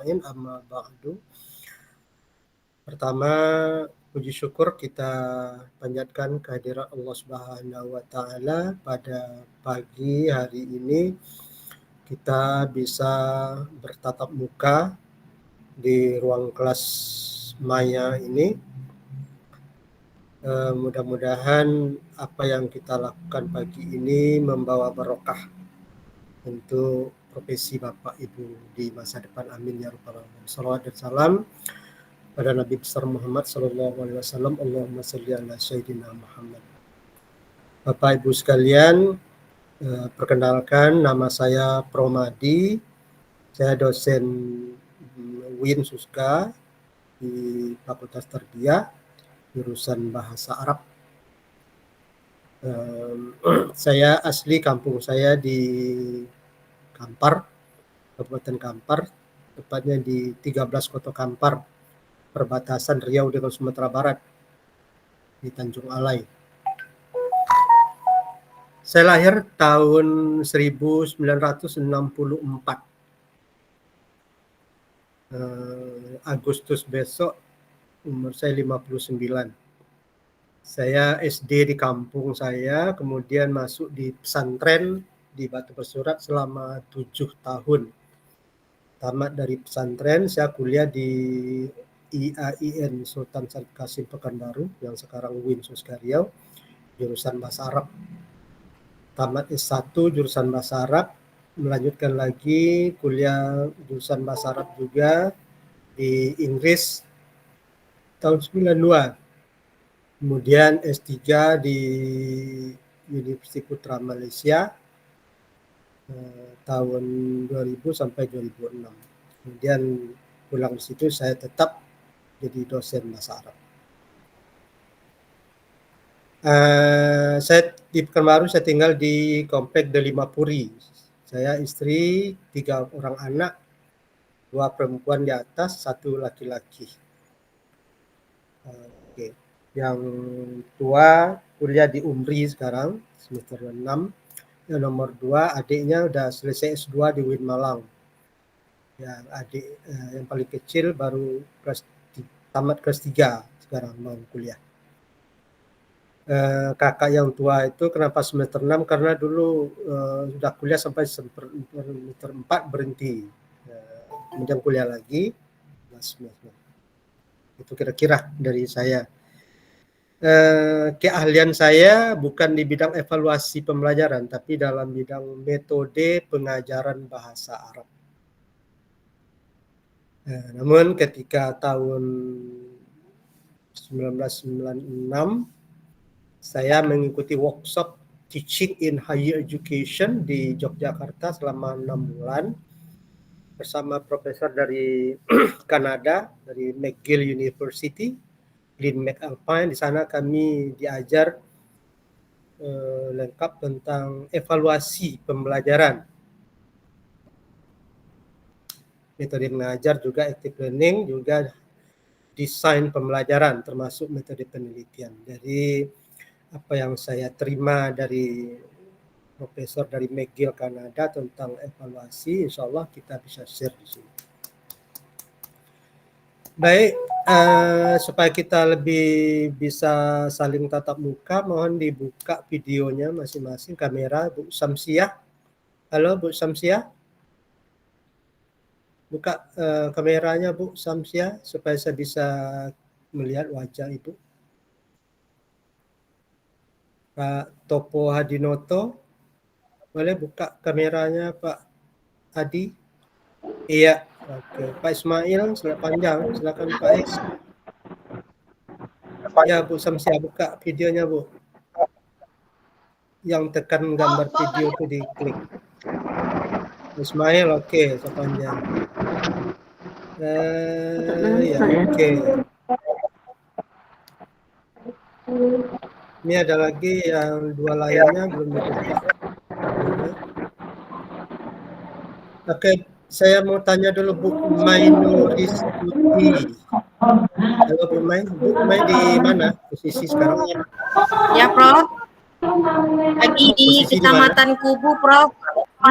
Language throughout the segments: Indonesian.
Amma ba'du. Pertama, puji syukur kita panjatkan kehadiran Allah Subhanahu wa taala pada pagi hari ini kita bisa bertatap muka di ruang kelas maya ini. Mudah-mudahan apa yang kita lakukan pagi ini membawa barokah untuk profesi Bapak Ibu di masa depan. Amin ya rabbal alamin. Salawat dan salam pada Nabi besar Muhammad sallallahu alaihi wasallam. Allahumma shalli ala sayyidina Muhammad. Bapak Ibu sekalian, perkenalkan nama saya Promadi. Saya dosen Win Suska di Fakultas Tarbiyah jurusan Bahasa Arab. Saya asli kampung saya di Kampar, Kabupaten Kampar, tepatnya di 13 Kota Kampar, perbatasan Riau dengan Sumatera Barat, di Tanjung Alai. Saya lahir tahun 1964. Agustus besok umur saya 59. Saya SD di kampung saya, kemudian masuk di pesantren di Batu Bersurat selama 7 tahun. Tamat dari pesantren, saya kuliah di IAIN Sultan Syarif Qasim Pekanbaru yang sekarang Win Suska Riau, jurusan Bahasa Arab. Tamat S1 jurusan Bahasa Arab, melanjutkan lagi kuliah jurusan Bahasa Arab juga di Inggris tahun 92. Kemudian S3 di Universiti Putra Malaysia tahun 2000 sampai 2006. Kemudian pulang di situ saya tetap jadi dosen Bahasa Arab. Saya di Pekanbaru, saya tinggal di Komplek Delimapuri. Saya istri, 3 orang anak, 2 perempuan di atas, 1 laki-laki. Oke. Yang tua kuliah di UMRI sekarang, semester 6. Yang nomor 2 adiknya udah selesai S2 di Win Malang. Yang adik yang paling kecil baru tamat kelas 3 sekarang mau kuliah. Kakak yang tua itu kenapa semester 6? Karena dulu sudah kuliah sampai semester 4 berhenti. Kemudian kuliah lagi. Itu kira-kira dari saya. Keahlian saya bukan di bidang evaluasi pembelajaran, tapi dalam bidang metode pengajaran bahasa Arab. Namun ketika tahun 1996 saya mengikuti workshop teaching in higher education di Yogyakarta selama 6 bulan bersama profesor dari Kanada, dari McGill University, Lynn McAlpine. Di sana kami diajar lengkap tentang evaluasi pembelajaran, metode mengajar, juga active learning, juga desain pembelajaran, termasuk metode penelitian. Jadi apa yang saya terima dari profesor dari McGill Kanada tentang evaluasi, insya Allah kita bisa share di sini. Baik, supaya kita lebih bisa saling tatap muka, mohon dibuka videonya masing-masing. Kamera Bu Samsiah. Halo Bu Samsiah. Buka kameranya Bu Samsiah supaya saya bisa melihat wajah Ibu. Pak Topo Hadinoto, boleh buka kameranya Pak Adi? Iya, oke. Pak Ismail, silakan Pak Is. Ya Bu Samsiah, buka videonya Bu. Yang tekan gambar video itu diklik. Ismail, oke, sepanjang. Ya, oke. Ini ada lagi yang 2 layarnya belum dibuka. Oke, saya mau tanya dulu Bu Mainuristuti. Halo Bu Mai di mana posisi sekarang? Ya Prof, lagi di Kecamatan Kubu Prof,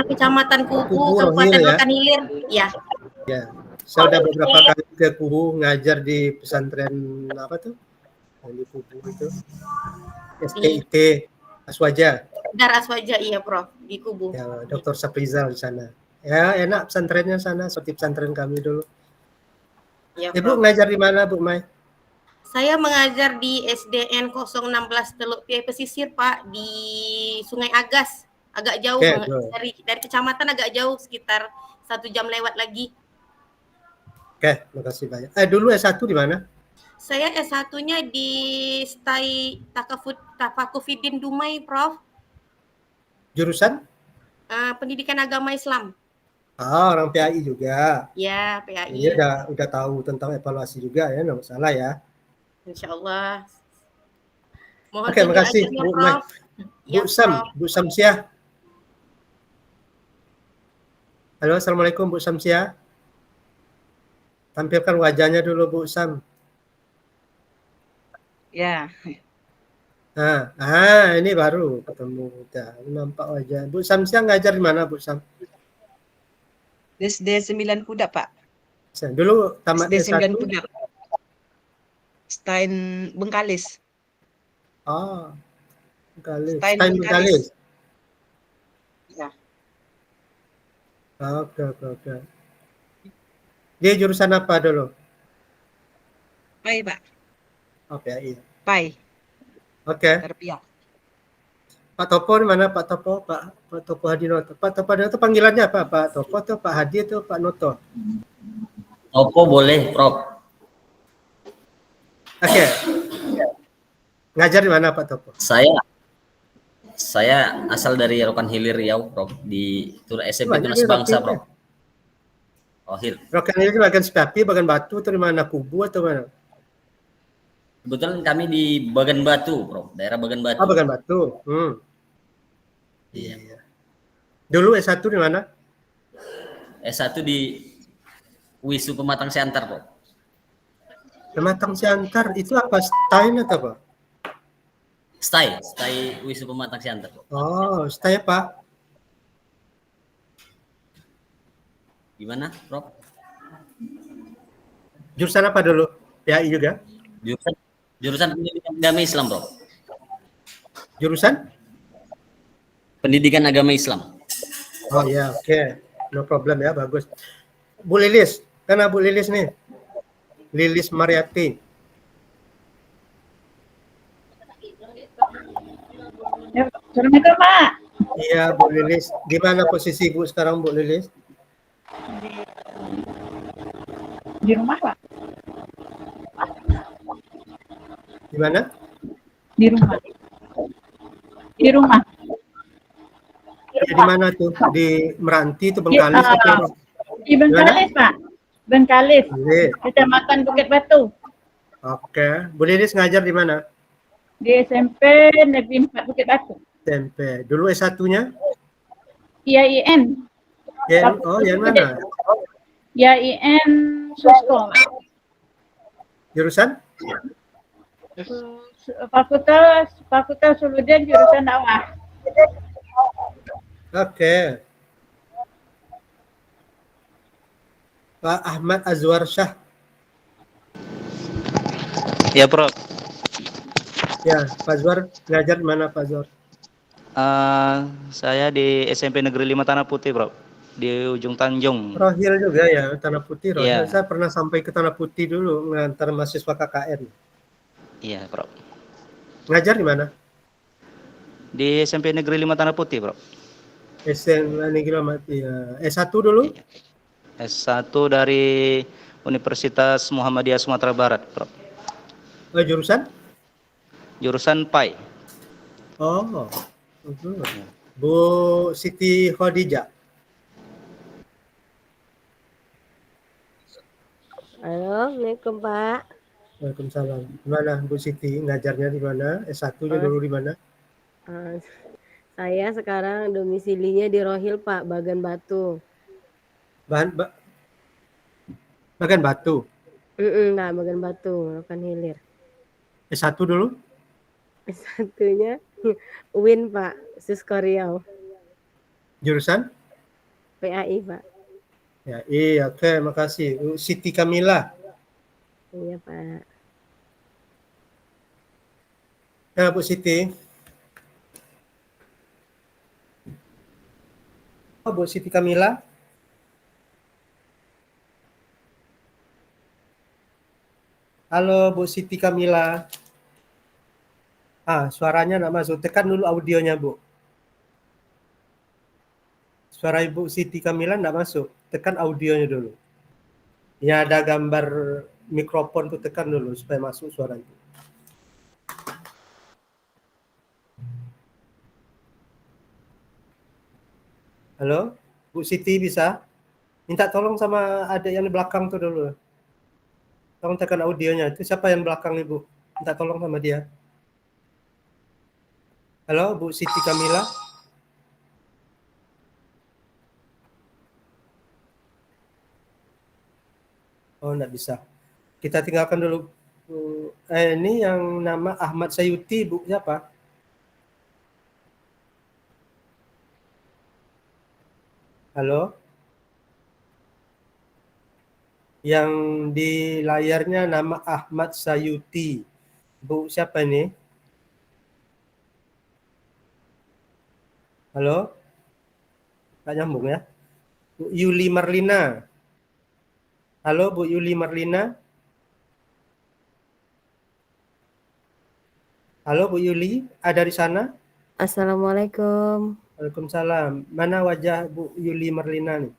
Kecamatan Kubu, Kabupaten Pekan Hilir. Ya. Ya. Saya udah beberapa kali ke Kubu ngajar di pesantren apa tuh? Yang di Kubu itu. STIT Aswaja. Dar Aswaja, iya Prof, di Kubu. Ya, Dr. Saprizal di sana. Ya, enak pesantrennya sana, seperti pesantren kami dulu. Ya, Ibu Prof. ngajar di mana, Bu Mai? Saya mengajar di SDN 016 Teluk Piai Pesisir, Pak, di Sungai Agas. Agak jauh dari kecamatan, agak jauh, sekitar 1 jam lewat lagi. Oke, makasih banyak. Dulu S1 di mana? Saya S1-nya di STAI Tafakufidin Dumai, Prof. Jurusan? Pendidikan Agama Islam. Orang PAI juga. Ya, PAI. Ini udah tahu tentang evaluasi juga ya, nggak masalah ya. Insya Allah. Mohon Oke, makasih Bu Mai. Ya, Bu Samsiah. Halo, Assalamualaikum Bu Samsiah. Tampilkan wajahnya dulu Bu Sam. Ya. Ini baru ketemu. Nampak wajah. Bu Samsiah ngajar di mana Bu Sam? SD 9 Kuda, Pak. Dulu tamat SD 9 Kuda. Stein Bengkalis. Stein Bengkalis. Ya. Oke. Dia jurusan apa dulu? PAI, Pak. PAI. PAI. Oke. Terpiak. Pak Topo di mana Pak Topo? Pak Topo Hadinoto. Pak Topo Hadinoto panggilannya apa? Pak Topo atau Pak Hadi atau Pak Noto? Topo boleh, Prof. Oke. Ngajar di mana Pak Topo? Saya asal dari Rokan Hilir Riau, Prof. Di SMP Tunas Bangsa, Prof. Rohil. Rokan Hilir bagian Sepapi, bagian Batu atau di mana? Kubu atau mana? Kebetulan kami di Bagan Batu, Prof. Daerah Bagan Batu. Bagan Batu. Iya. Dulu S1 di mana? S1 di Wisu Pematang Siantar, Prof. Pematang Siantar itu apa? Stein atau apa? Stai Wisu Pematang Siantar, Prof. Stai apa? Gimana, Prof? Jurusan apa dulu? PAI juga? Jurusan Pendidikan Agama Islam, Prof. Jurusan? Pendidikan Agama Islam. Ya, oke. No problem ya, bagus. Bu Lilis, karena Bu Lilis nih. Lilis Mariati. Assalamualaikum, Pak. Iya, Bu Lilis. Di mana posisi Bu sekarang, Bu Lilis? Di rumah, Pak. Di mana? Di rumah. Di rumah. Ya, di mana tuh? Di Meranti itu Bengkalis atau? Di Bengkalis, Pak. Bengkalis. Kecamatan Bukit Batu. Oke. Bu Lilis ngajar di mana? Di SMP Negeri 4 Bukit Batu. SMP. Dulu S1-nya? IAIN. Yang mana? IAIN Susko. Jurusan? Fakultas Suludin jurusan dakwah. Oke. Pak Ahmad Azwar Syah. Ya, Prof. Ya, Pak Azwar ngajar di mana Pak Azwar? Saya di SMP Negeri 5 Tanah Putih, Prof. Di ujung Tanjung. Rohil juga ya, Tanah Putih. Rohil. Iya. Saya pernah sampai ke Tanah Putih dulu mengantar mahasiswa KKN. Iya, Prof. Ngajar di mana? Di SMP Negeri 5 Tanah Putih, Prof. SMA Negeri Mati ya. S1 dulu? S1 dari Universitas Muhammadiyah Sumatera Barat, Prof. Jurusan? Jurusan PAI. Bu Siti Khadijah. Halo, Assalamualaikum Pak. Waalaikumsalam. Gimana Bu Siti ngajarnya di mana? S1-nya dulu di mana? Saya sekarang domisilinya di Rohil Pak, Bagan Batu. Bagan Batu? Nah, Bagan Batu, Rokan Hilir. S1 dulu? S1-nya UIN Pak, Susko Riau. Jurusan? PAI Pak. Ya, iya, oke, makasih. Bu Siti Kamila. Iya, Pak. Ya, Bu Siti. Oh, Bu Siti Kamila. Halo, Bu Siti Kamila. Suaranya nggak masuk. Tekan dulu audionya, Bu. Suara Ibu Siti Kamila nggak masuk. Tekan audionya dulu. Ya, ada gambar mikrofon tuh, tekan dulu supaya masuk suara Ibu. Halo, Bu Siti bisa? Minta tolong sama adik yang di belakang tuh dulu. Tolong tekan audionya. Itu siapa yang belakang Ibu? Minta tolong sama dia. Halo, Bu Siti Kamila. Oh, enggak bisa. Kita tinggalkan dulu. Ini yang nama Ahmad Sayuti, Bu, siapa? Halo? Yang di layarnya nama Ahmad Sayuti. Bu, siapa ini? Halo? Nggak nyambung ya? Bu Yuli Marlina. Halo, Bu Yuli Marlina. Halo, Bu Yuli, ada di sana? Assalamualaikum. Waalaikumsalam. Mana wajah Bu Yuli Marlina nih?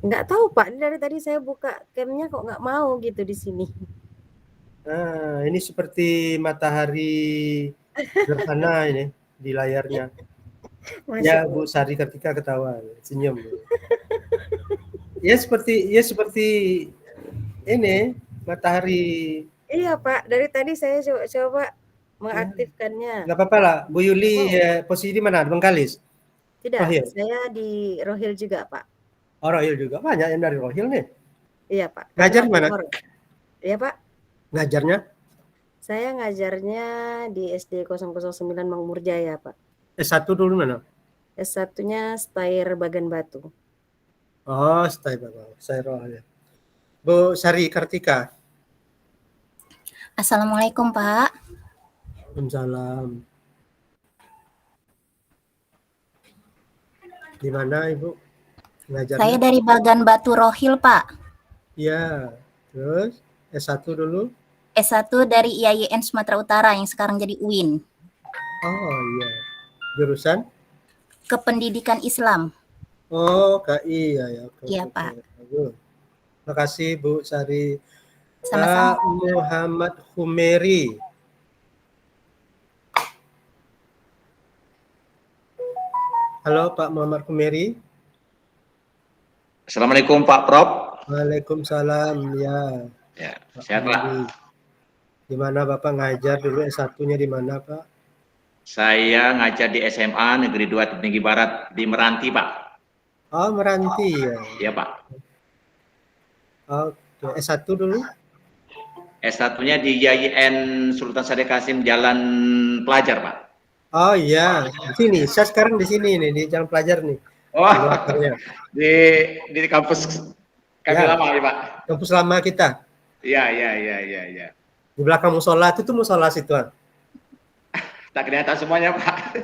Nggak tahu Pak, dari tadi saya buka camnya kok nggak mau gitu di sini. Ini seperti matahari gerhana ini di layarnya. Masya Ya, Allah. Bu Sari ketika ketawa, senyum. Ya seperti ini matahari. Iya Pak, dari tadi saya coba mengaktifkannya. Nggak apa-apa lah. Bu Yuli Oh, posisi di mana? Bengkalis? tidak, Rohil? saya di Rohil juga Pak. Oh, Rohil juga. Banyak yang dari Rohil nih. Iya Pak. Ngajar Karena mana? Iya Pak. Ngajarnya? Saya ngajarnya di SD 009 Makmur Jaya Pak. S1 dulu mana? S1-nya Stair Bagan Batu. Oh, saya Rohil. Bu Sari Kartika. Assalamualaikum Pak. Waalaikumsalam. Di mana Ibu ngajarnya? Saya dari Bagan Batu Rohil Pak. Iya. Terus S1 dulu? S1 dari IAIN Sumatera Utara yang sekarang jadi UIN. Oh iya. Jurusan? Kependidikan Islam. Oh, KI ya. Iya, Pak. Bagus. Terima kasih Bu Sari. Sama-sama. Pak Muhammad Humeri. Halo Pak Muhammad Humeri. Assalamualaikum Pak Prof. Waalaikumsalam ya. Ya, sehat Pak. Di mana Bapak ngajar dulu S1-nya di mana Pak? Saya ngajar di SMA Negeri 2 Tinggi Barat di Meranti Pak. Oh, Meranti ya. Iya Pak. Oke, S1 dulu? S1-nya di IAIN Sultan Syarif Kasim Jalan Pelajar Pak. Oh iya, di sini. Saya sekarang di sini nih, di Jalan Pelajar nih. Oh, di kampus kami Ya. lama nih Pak. Kampus lama kita. Iya. Di belakang musola itu tuh musola situ. Tak kelihatan semuanya Pak.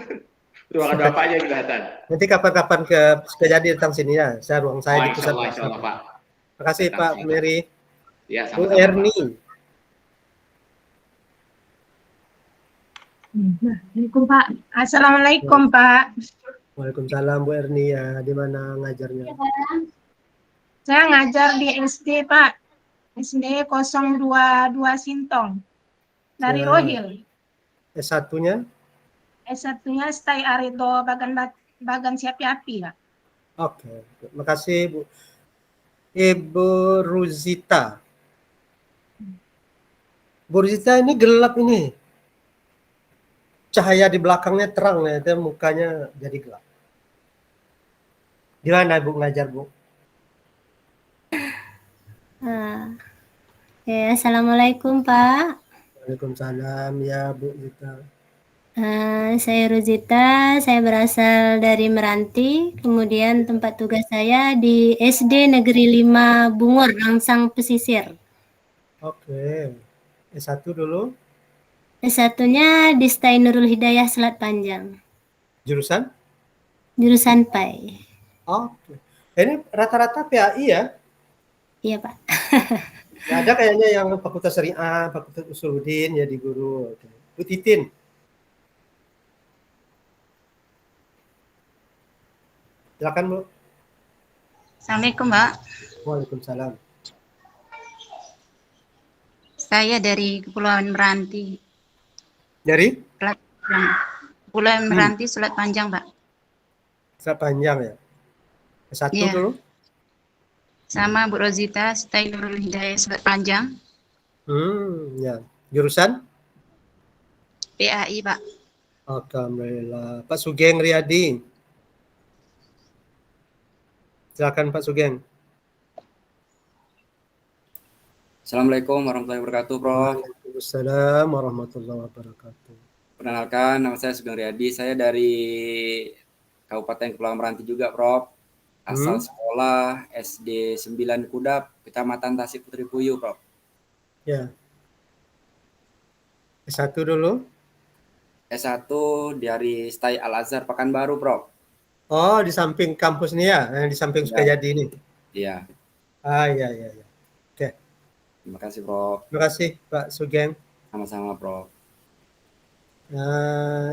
Ruangan Bapaknya kelihatan. Nanti kapan-kapan ke jadi datang sini ya. Ruang saya di pusat. Insya Allah Pak. Terima kasih Pak Mary. Ya, Bu sama-sama. Erni. Assalamualaikum Pak. Assalamualaikum Pak. Waalaikumsalam Bu Erni ya. Di mana ngajarnya? Saya ngajar di SD Pak. SD 022 Sintong. Dari Ya. Rohil. S1-nya? S1-nya Stai Arido Bagan Siapi Api Pak. Oke. Terima kasih Bu. Ibu Ruzita. Bu Ruzita ini gelap ini. Cahaya di belakangnya terang ya, itu mukanya jadi gelap. Di mana Ibu ngajar, Bu? Assalamualaikum Pak. Waalaikumsalam ya Bu Ruzita. Saya Rosita, saya berasal dari Meranti, kemudian tempat tugas saya di SD Negeri 5 Bungur, Langsang Pesisir. Oke. S1 dulu. S1-nya di STAI Nurul Hidayah Selat Panjang, Jurusan? jurusan PAI. Oke. Ini rata-rata PAI ya? Iya, Pak. Nggak ada kayaknya yang Fakultas Syariah, Fakultas Usuluddin jadi guru. Oke. Bu Titin. Silakan, Bu. Assalamualaikum, Mbak. Waalaikumsalam. Saya dari Kepulauan Meranti. Dari? Kepulauan Meranti, Selat Panjang, Pak. Selat Panjang ya? S1 Iya. dulu? Sama Bu Rosita, STAI Nurul Hidayah Selat Panjang. Ya. Jurusan? PAI, Pak. Alhamdulillah. Pak Sugeng Riyadi. Silakan Pak Sugeng. Assalamualaikum warahmatullahi wabarakatuh, Prof. Waalaikumsalam warahmatullahi wabarakatuh. Perkenalkan, nama saya Sugeng Riyadi. Saya dari Kabupaten Kepulauan Meranti juga, Prof. Asal sekolah SD 9 Kudap, Kecamatan Tasik Putri Puyuh, Prof. Ya. S1 dulu? S1 dari STAI Al-Azhar Pekanbaru, Prof. Oh, di samping kampus ini ya, di samping Sukajadi ini. Iya. Iya. Oke. Terima kasih, Prof. Terima kasih, Pak Sugeng. Sama-sama, Prof.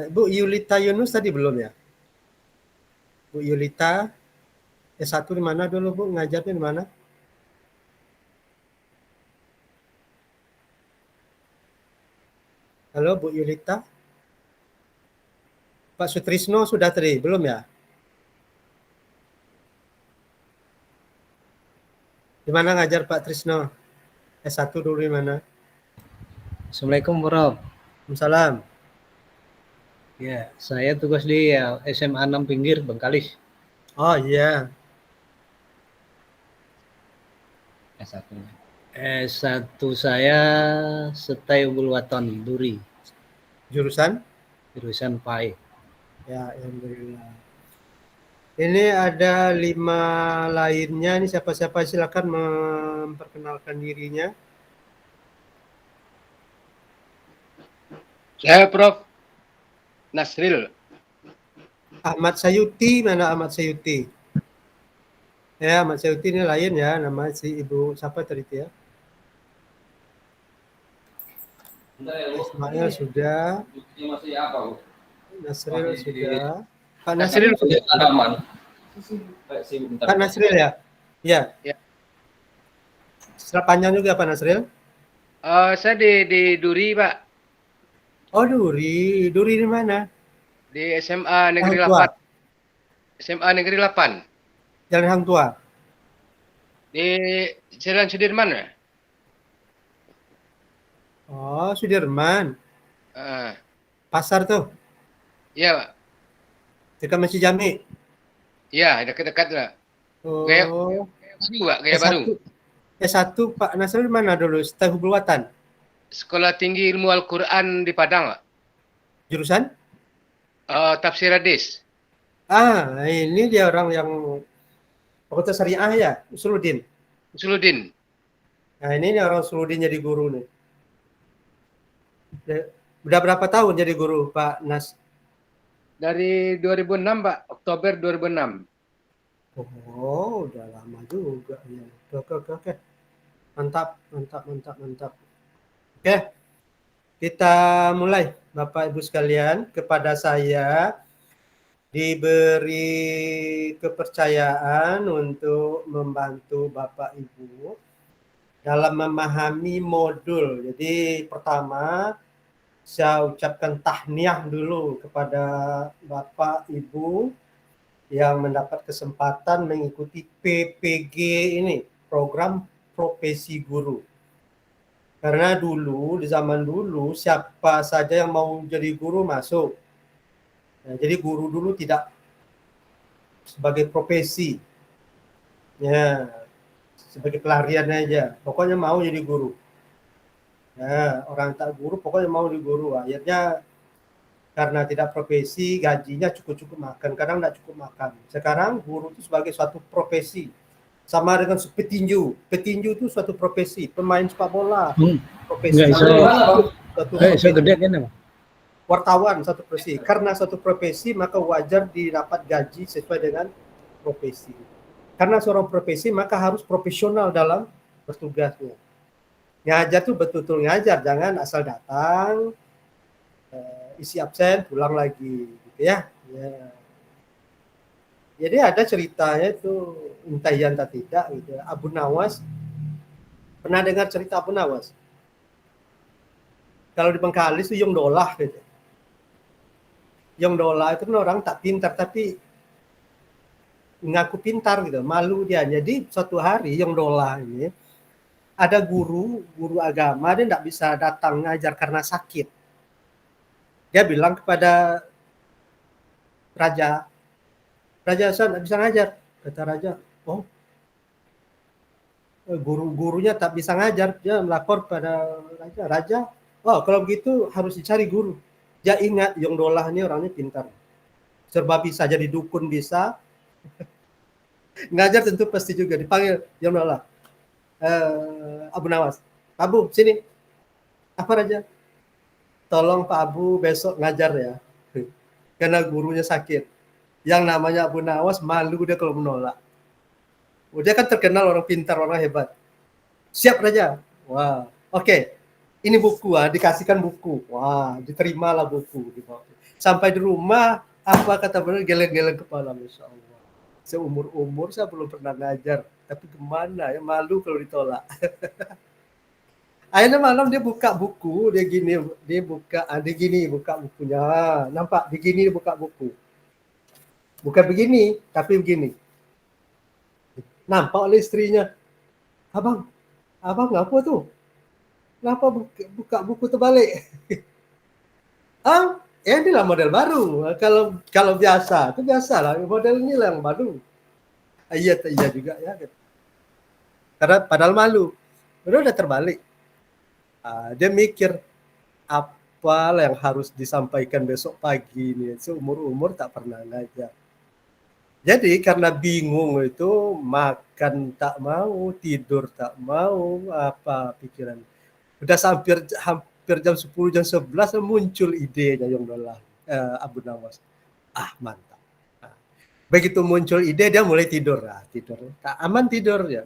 Bu Yulita Yunus tadi belum ya? Bu Yulita, S1 di mana dulu, Bu? Ngajarnya di mana? Halo, Bu Yulita? Pak Sutrisno sudah tadi, belum ya? Di mana ngajar Pak Trisno? S1 dulu di mana? Assalamualaikum, Prof. Waalaikumsalam. Ya, saya tugas di SMA 6 Pinggir, Bengkalis. Oh iya. S1. S1 saya STAI Uluwatan Duri. Jurusan? Jurusan PAI. Ya, alhamdulillah. Ini ada 5 lainnya. Ini siapa-siapa, silakan memperkenalkan dirinya. Saya Prof. Nasril. Ahmad Sayuti, mana Ahmad Sayuti? Ya, Ahmad Sayuti ini lain ya, nama si Ibu siapa tadi itu ya? Ismail sudah. Nasril sudah. Pak Nasril sudah. Pak Nasril ya? Iya. Selat Panjang juga Pak Nasril? Saya di Duri, Pak. Oh, Duri. Duri di mana? Di SMA Negeri Hang Tua. 8. SMA Negeri 8. Jalan Hang Tua. Di Jalan Sudirman ya? Oh, Sudirman. Pasar tuh. Iya, Pak. Dekat Masjid Jami. Iya, dekat-dekat lah. Oh. Gaya baru, Pak. Gaya baru. S1 Pak Nasril di mana dulu? STAI Hubulwatan. Sekolah Tinggi Ilmu Al-Quran di Padang, Pak. Jurusan? Tafsir hadis. Ini dia orang yang Fakultas Syariah ya, Usuluddin. Usuluddin. Nah, ini orang Usuluddin jadi guru nih. Udah berapa tahun jadi guru, Pak Nas? Dari 2006, Pak. Oktober 2006. Oh, udah lama juga ya. Oke. Mantap. Oke. Kita mulai, Bapak Ibu sekalian. Kepada saya diberi kepercayaan untuk membantu Bapak Ibu dalam memahami modul. Jadi pertama saya ucapkan tahniah dulu kepada Bapak Ibu yang mendapat kesempatan mengikuti PPG ini, program profesi guru. Karena dulu, di zaman dulu, siapa saja yang mau jadi guru masuk. Nah, jadi guru dulu tidak sebagai profesi. Ya, sebagai pelarian aja. Pokoknya mau jadi guru. Nah, orang tak guru pokoknya mau jadi guru. Akhirnya karena tidak profesi, gajinya cukup-cukup makan, kadang tidak cukup makan. Sekarang guru itu sebagai suatu profesi, sama dengan petinju. Petinju itu suatu profesi, pemain sepak bola, profesi. Iso gede kan? Wartawan satu profesi. Karena suatu profesi maka wajar didapat gaji sesuai dengan profesi. Karena seorang profesi maka harus profesional dalam bertugasnya. Ngajar tuh betul-betul ngajar, jangan asal datang, isi absen, pulang lagi, gitu ya. Jadi ada ceritanya itu, entah iya entah tidak, gitu. Abu Nawas, pernah dengar cerita Abu Nawas? Kalau di Bengkalis itu Yung Dolah, gitu. Yung Dolah itu kan orang tak pintar, tapi ngaku pintar gitu, malu dia. Jadi suatu hari Yung Dolah ini, ada guru agama, dia tidak bisa datang ngajar karena sakit. Dia bilang kepada raja, saya tidak bisa ngajar. Kata raja, oh, gurunya tak bisa ngajar. Dia melapor pada raja, oh kalau begitu harus dicari guru. Dia ingat Yung Dolah ini orangnya pintar, serba bisa, jadi dukun bisa, ngajar tentu pasti juga. Dipanggil Yung Dolah, Abu Nawas, Pak Abu sini. Apa raja? Tolong Pak Abu besok ngajar ya, karena gurunya sakit. Yang namanya Abu Nawas malu dia kalau menolak. Dia kan terkenal orang pintar, orang hebat. Siap raja. Wah, oke. Ini buku, dikasihkan buku. Wah, diterimalah buku. Sampai di rumah, apa kata benar, geleng-geleng kepala, Masya Allah. Seumur-umur saya belum pernah ngajar. Tapi gimana ya, malu kalau ditolak. Akhirnya malam dia buka buku, dia buka bukunya. Nampak, begini dia buka buku. Bukan begini, tapi begini. Nampak oleh istrinya. Abang apa tuh? Kenapa buka buku terbalik? Inilah model baru. Kalau biasa, itu biasalah. Model inilah yang baru. Iya juga ya. Karena padahal malu. Udah terbalik. Dia mikir apa yang harus disampaikan besok pagi ini. Seumur-umur tak pernah ngajar. Jadi karena bingung itu, makan tak mau, tidur tak mau, apa pikiran. Udah hampir jam 10, jam 11 muncul idenya Yung Dolah, Abu Nawas. Mantap. Begitu muncul ide dia mulai tidur. Aman tidur ya.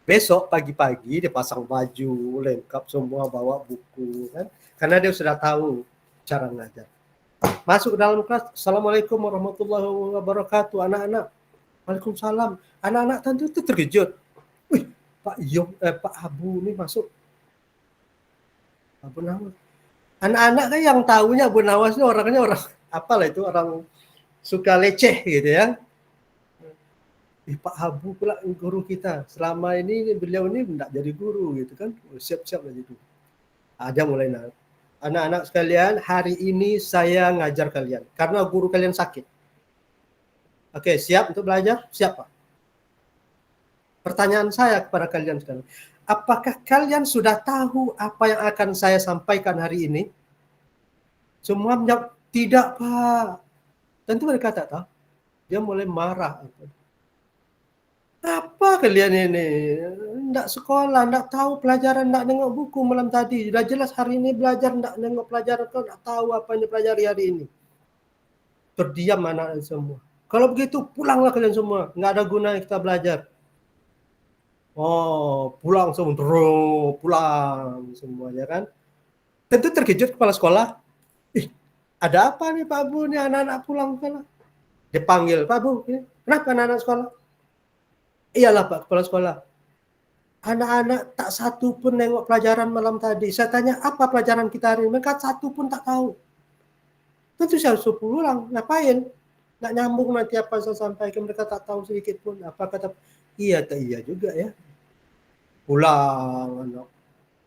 Besok pagi-pagi dia pasang baju lengkap semua, bawa buku kan. Karena dia sudah tahu cara ngajar. Masuk dalam kelas, Assalamualaikum warahmatullahi wabarakatuh, anak-anak. Waalaikumsalam. Anak-anak tentu itu terkejut. Wih, Pak Abu ini masuk. Abu Nawas. Anak-anak kan yang tahunya Abu Nawas itu orangnya orang apalah itu, orang suka leceh gitu ya. Pak Abu pula guru kita. Selama ini beliau ini tidak jadi guru gitu kan. Siap-siap lah gitu. Ada mulai naik. Anak-anak sekalian, hari ini saya ngajar kalian karena guru kalian sakit. Oke, siap untuk belajar? Siap, Pak. Pertanyaan saya kepada kalian sekarang, apakah kalian sudah tahu apa yang akan saya sampaikan hari ini? Semua menjawab, tidak, Pak. Tentu mereka tak tahu. Dia mulai marah. Apa kalian ini? Nggak sekolah, nggak tahu pelajaran, nggak nengok buku malam tadi. Sudah jelas hari ini belajar, nggak nengok pelajaran, kau nggak tahu apa yang dipelajari hari ini. Terdiam anak semua. Kalau begitu pulanglah kalian semua. Nggak ada gunanya kita belajar. Oh, pulang semua. Pulang semuanya kan. Tentu terkejut kepala sekolah. Ada apa nih Pak Abu? Nih anak-anak pulang sekolah. Dipanggil, Pak Abu, kenapa anak-anak sekolah? Iyalah Pak Kepala Sekolah. Anak-anak tak satu pun nengok pelajaran malam tadi. Saya tanya, apa pelajaran kita hari ini? Mereka satu pun tak tahu. Tentu saya harus pulang. Ngapain? Nggak nyambung nanti apa saya sampaikan. Mereka tak tahu sedikit pun. Apa kata, iya juga ya. Pulang. Anak.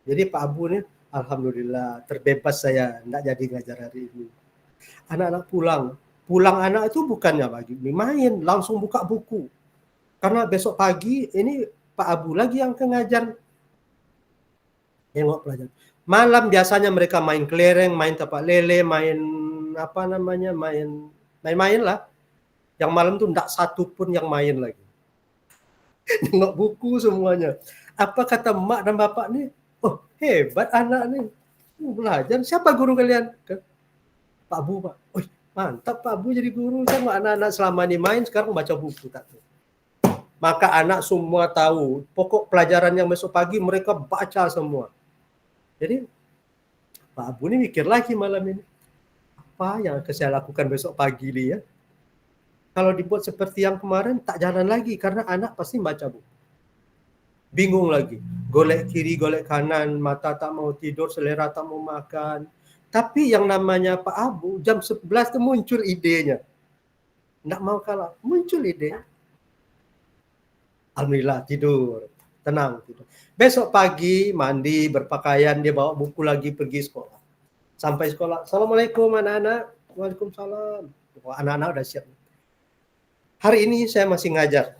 Jadi Pak Abu nih, alhamdulillah terbebas saya. Nggak jadi ngajar hari ini. Anak-anak pulang. Pulang anak itu bukannya bagi main. Langsung buka buku. Karena besok pagi ini Pak Abu lagi yang akan ngajar. Nengok pelajaran. Malam biasanya mereka main kelereng, main tapak lele, main apa namanya, main-main lah. Yang malam tuh enggak satu pun yang main lagi. Nengok buku semuanya. Apa kata emak dan bapak nih? Oh, hebat anak nih. Belajar. Siapa guru kalian? Pak Bu, Pak. Wih, mantap Pak Bu jadi guru. Sama anak-anak selama ini main, sekarang baca buku. Tak tuh. Maka anak semua tahu. Pokok pelajaran yang besok pagi mereka baca semua. Jadi, Pak Bu ini mikir lagi malam ini. Apa yang akan saya lakukan besok pagi nih ya? Kalau dibuat seperti yang kemarin, tak jalan lagi. Karena anak pasti baca buku. Bingung lagi. Golek kiri, golek kanan, mata tak mau tidur, selera tak mau makan. Tapi yang namanya Pak Abu, jam 11 itu muncul idenya. Nggak mau kalah, muncul idenya. Alhamdulillah, tidur. Tenang, tidur. Besok pagi, mandi, berpakaian, dia bawa buku lagi pergi sekolah. Sampai sekolah, Assalamualaikum anak-anak. Waalaikumsalam. Anak-anak udah siap. Hari ini saya masih ngajar,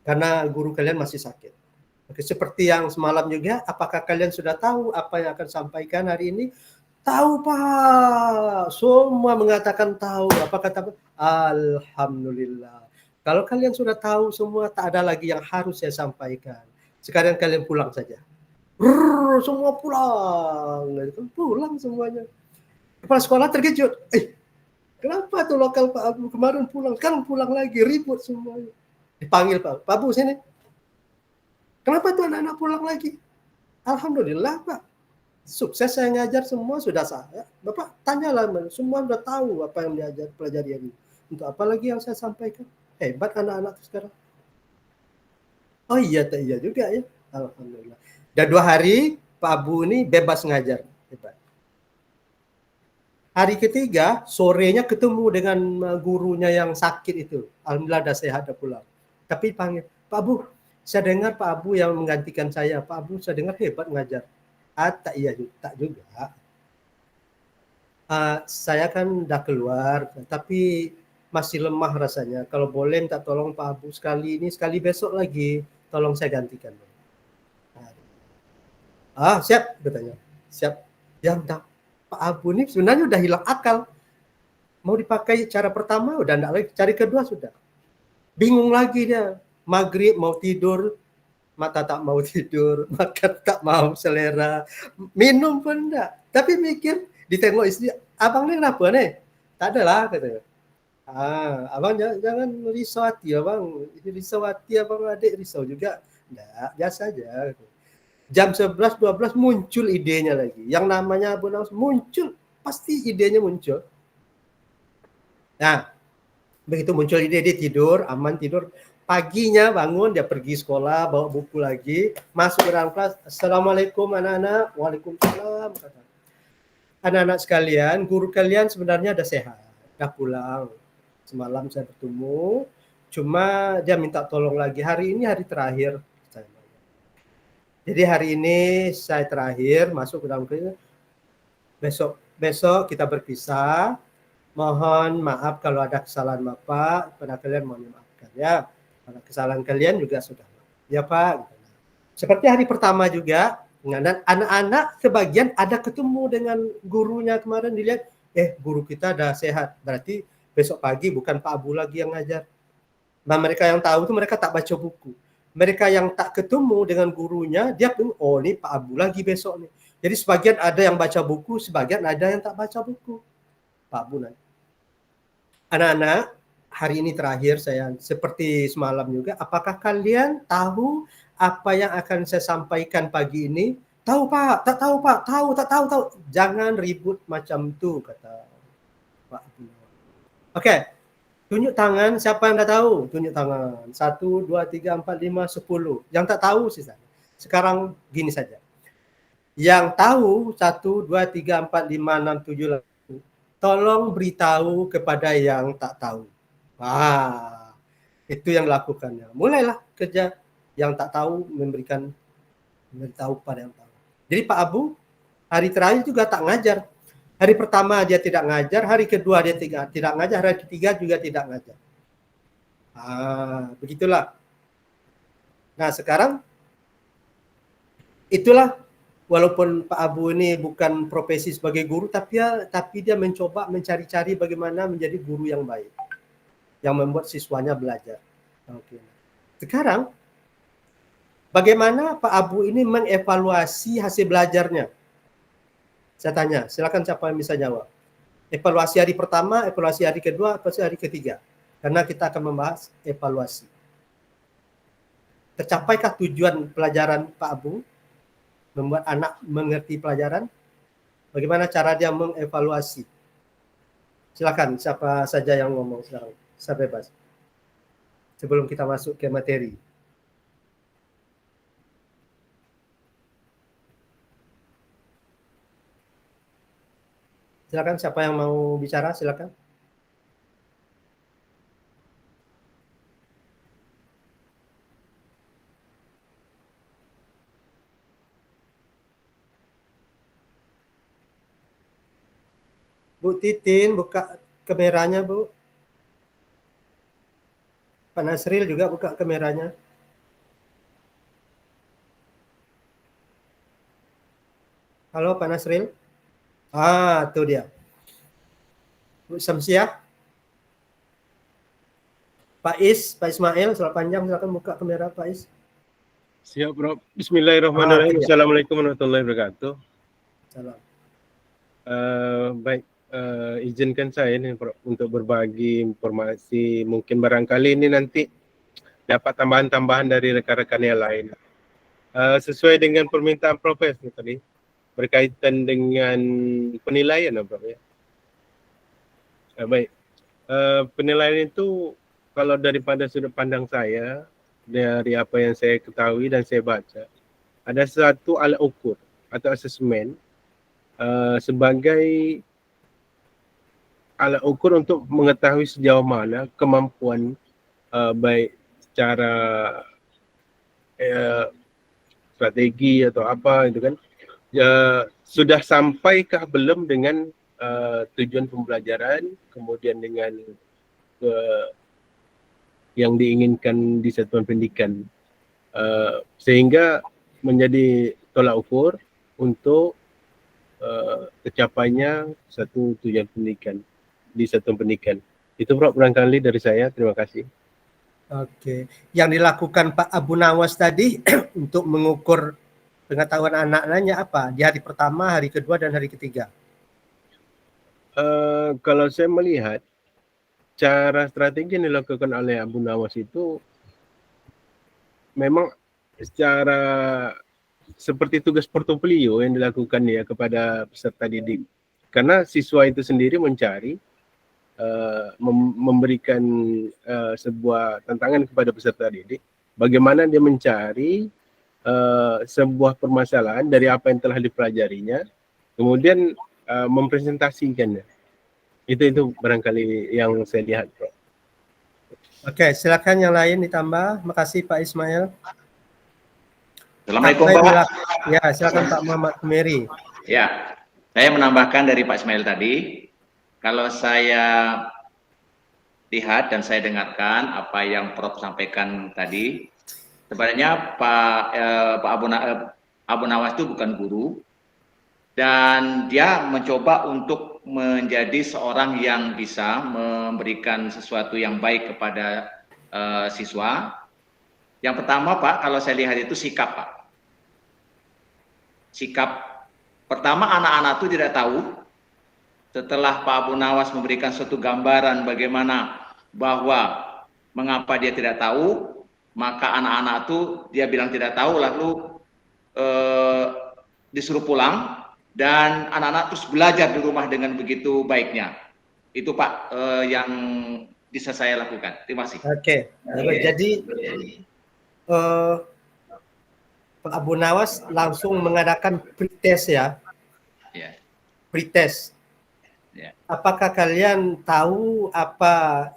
karena guru kalian masih sakit. Oke, seperti yang semalam juga, apakah kalian sudah tahu apa yang akan sampaikan hari ini? Tahu Pak, semua mengatakan tahu. Apa kata Pak? Alhamdulillah. Kalau kalian sudah tahu semua, tak ada lagi yang harus saya sampaikan. Sekarang kalian pulang saja. Semua pulang. Pulang semuanya. Kepala sekolah terkejut. Kenapa tuh lokal Pak Abu kemarin pulang? Sekarang pulang lagi, ribut semuanya. Dipanggil Pak Abu sini. Kenapa tuh anak-anak pulang lagi? Alhamdulillah Pak. Sukses saya ngajar semua sudah saya. Bapak tanyalah, semua sudah tahu apa yang diajar pelajari ini. Untuk apa lagi yang saya sampaikan? Hebat anak-anak sekarang. Oh iya, tak iya juga ya. Alhamdulillah. Dan 2 hari Pak Abu ini bebas ngajar. Hebat. Hari ketiga, sorenya ketemu dengan gurunya yang sakit itu. Alhamdulillah dah sehat, dah pulang. Tapi panggil, Pak Abu, saya dengar Pak Abu yang menggantikan saya. Pak Abu, saya dengar hebat ngajar. Tak iya juga, tak juga. Saya kan dah keluar, tapi masih lemah rasanya. Kalau boleh minta tolong Pak Abu sekali ini, sekali besok lagi, tolong saya gantikan. Siap, katanya. Siap. Yang tak. Pak Abu ini sebenarnya udah hilang akal. Mau dipakai cara pertama, udah enggak lagi. Cara kedua sudah. Bingung lagi dia. Maghrib mau tidur, mata tak mau tidur, makan tak mau selera, minum pun enggak. Tapi mikir, ditengok istri, abang ini kenapa nih? Tak ada lah, katanya. Abang jangan risau hati, abang. Risau hati, abang adik risau juga. Enggak, biasa aja. Jam 11-12 muncul idenya lagi. Yang namanya Abu Nawas muncul, pasti idenya muncul. Nah, begitu muncul ide, dia tidur, aman tidur. Paginya bangun, dia pergi sekolah, bawa buku lagi, masuk ke dalam kelas. Assalamualaikum anak-anak. Waalaikumsalam. Anak-anak sekalian, guru kalian sebenarnya udah sehat, udah pulang. Semalam saya bertemu, cuma dia minta tolong lagi. Hari ini hari terakhir. Jadi hari ini saya terakhir masuk ke dalam kelas. Besok kita berpisah. Mohon maaf kalau ada kesalahan Bapak, pada kalian mohon dimaafkan ya. Karena kesalahan kalian juga sudah. Ya Pak. Seperti hari pertama juga, dan anak-anak sebagian ada ketemu dengan gurunya kemarin, dilihat, guru kita ada sehat. Berarti besok pagi bukan Pak Abu lagi yang ngajar. Nah, mereka yang tahu itu mereka tak baca buku. Mereka yang tak ketemu dengan gurunya, dia pun, oh ini Pak Abu lagi besok nih. Jadi sebagian ada yang baca buku, sebagian ada yang tak baca buku. Pak Abu nanti. Anak-anak, hari ini terakhir saya, seperti semalam juga, apakah kalian tahu apa yang akan saya sampaikan pagi ini? Tahu Pak, tak tahu Pak, tak tahu. Jangan ribut macam itu, kata Pak Abu. Oke. Tunjuk tangan, siapa yang dah tahu? Tunjuk tangan. 1, 2, 3, 4, 5, 10. Yang tak tahu sisa. Sekarang gini saja. Yang tahu 1, 2, 3, 4, 5, 6, 7, 8. Tolong beritahu kepada yang tak tahu. Itu yang lakukannya. Mulailah kerja yang tak tahu memberitahu pada yang tahu. Jadi Pak Abu hari terakhir juga tak ngajar. Hari pertama dia tidak ngajar, hari kedua dia tidak ngajar, hari ketiga juga tidak ngajar. Begitulah. Nah sekarang itulah walaupun Pak Abu ini bukan profesi sebagai guru, tapi dia mencoba mencari-cari bagaimana menjadi guru yang baik, yang membuat siswanya belajar. Oke. Sekarang, bagaimana Pak Abu ini mengevaluasi hasil belajarnya? Saya tanya, silakan siapa yang bisa jawab. Evaluasi hari pertama, evaluasi hari kedua, evaluasi hari ketiga. Karena kita akan membahas evaluasi. Tercapaikah tujuan pelajaran Pak Abu? Membuat anak mengerti pelajaran? Bagaimana cara dia mengevaluasi? Silakan, siapa saja yang ngomong sekarang. Saya bebas. Sebelum kita masuk ke materi. Silakan, siapa yang mau bicara, silakan. Bu Titin, buka kameranya, Bu. Pak Nasril juga buka kameranya. Halo, Pak Nasril. Itu dia. Bu Samsiah. Pak Ismail, selamat panjang, silakan buka kamera Pak Is. Siap, Bro. Bismillahirrahmanirrahim. Assalamualaikum warahmatullahi wabarakatuh. Salam. Baik, izinkan saya nih, Bro, untuk berbagi informasi. Mungkin barangkali ini nanti dapat tambahan-tambahan dari rekan-rekan yang lain. Sesuai dengan permintaan Profesor tadi, berkaitan dengan penilaian, Bro, ya. Baik, penilaian itu kalau daripada sudut pandang saya, dari apa yang saya ketahui dan saya baca, ada satu alat ukur atau asesmen sebagai alat ukur untuk mengetahui sejauh mana kemampuan baik secara strategi atau apa itu kan, sudah sampaikah belum dengan tujuan pembelajaran, kemudian dengan yang diinginkan di satuan pendidikan, sehingga menjadi tolak ukur untuk tercapainya satu tujuan pendidikan di satuan pendidikan. Itu Prof barangkali dari saya. Terima kasih. Oke, yang dilakukan Pak Abu Nawas tadi untuk mengukur pengetahuan anak-anaknya apa? Di hari pertama, hari kedua, dan hari ketiga? Kalau saya melihat cara strategi yang dilakukan oleh Abu Nawas itu memang secara seperti tugas portofolio yang dilakukan ya kepada peserta didik. Karena siswa itu sendiri mencari, memberikan sebuah tantangan kepada peserta didik, bagaimana dia mencari sebuah permasalahan dari apa yang telah dipelajarinya, kemudian mempresentasikannya. Itu barangkali yang saya lihat, Bro. Oke, silakan yang lain ditambah. Makasih Pak Ismail. Assalamualaikum Pak. Ya, silakan Pak Muhammad Meri. Ya, saya menambahkan dari Pak Ismail tadi, kalau saya lihat dan saya dengarkan apa yang Prof sampaikan tadi, sebenarnya Pak Abu Nawas itu bukan guru, dan dia mencoba untuk menjadi seorang yang bisa memberikan sesuatu yang baik kepada siswa. Yang pertama Pak, kalau saya lihat itu sikap Pak. Sikap pertama, anak-anak itu tidak tahu. Setelah Pak Abu Nawas memberikan suatu gambaran bagaimana bahwa mengapa dia tidak tahu, maka anak-anak itu dia bilang tidak tahu, lalu disuruh pulang, dan anak-anak terus belajar di rumah dengan begitu baiknya. Itu Pak yang bisa saya lakukan. Terima kasih. Oke. Jadi Pak Abu Nawas langsung mengadakan pretest ya. Pretest. Apakah kalian tahu apa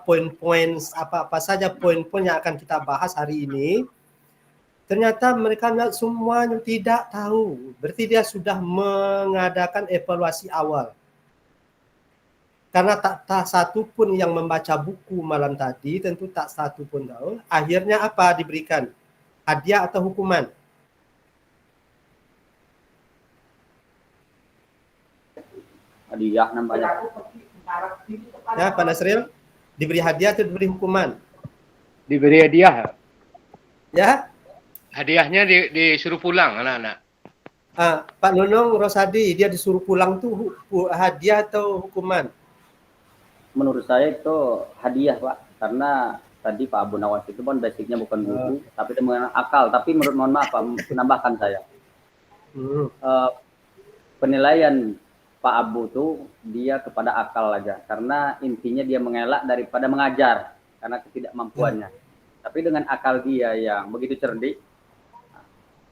poin-poin, apa saja poin-poin yang akan kita bahas hari ini? Ternyata mereka semuanya tidak tahu. Berarti dia sudah mengadakan evaluasi awal. Karena tak satu pun yang membaca buku malam tadi, tentu tak satu pun tahu. Akhirnya apa diberikan? Hadiah atau hukuman? hadiah namanya. Ya, Pak Nasril, diberi hadiah atau diberi hukuman? Diberi hadiah. Ya? Hadiahnya disuruh pulang anak-anak. Pak Nunung Rosadi, dia disuruh pulang tuh hadiah atau hukuman? Menurut saya itu hadiah, Pak. Karena tadi Pak Abu Nawas itu kan basicnya bukan guru, tapi dia mengenal akal. Tapi mohon maaf, Pak, menambahkan saya. Penilaian Pak Abu tuh dia kepada akal aja. Karena intinya dia mengelak daripada mengajar. Karena ketidakmampuannya. Tapi dengan akal dia yang begitu cerdik,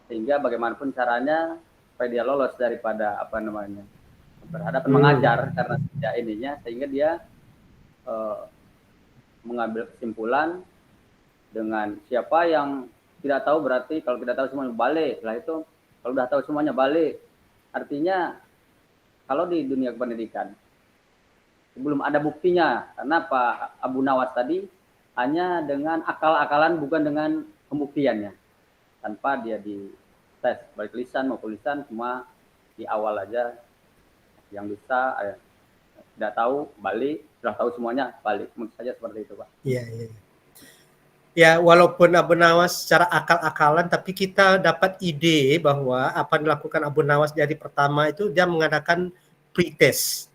sehingga bagaimanapun caranya supaya dia lolos daripada berhadapan mengajar karena tidak ininya, sehingga dia mengambil kesimpulan dengan siapa yang tidak tahu berarti kalau tidak tahu semuanya balik. Lah itu kalau udah tahu semuanya balik. Artinya kalau di dunia pendidikan belum ada buktinya, karena Pak Abu Nawas tadi hanya dengan akal-akalan bukan dengan pembuktiannya, tanpa dia dites baik lisan maupun lisan, cuma di awal aja yang bisa tidak tahu balik, sudah tahu semuanya balik, mungkin saja seperti itu, Pak. Iya. Ya, walaupun Abu Nawas secara akal-akalan, tapi kita dapat ide bahwa apa yang dilakukan Abu Nawas dari pertama itu dia mengadakan pretest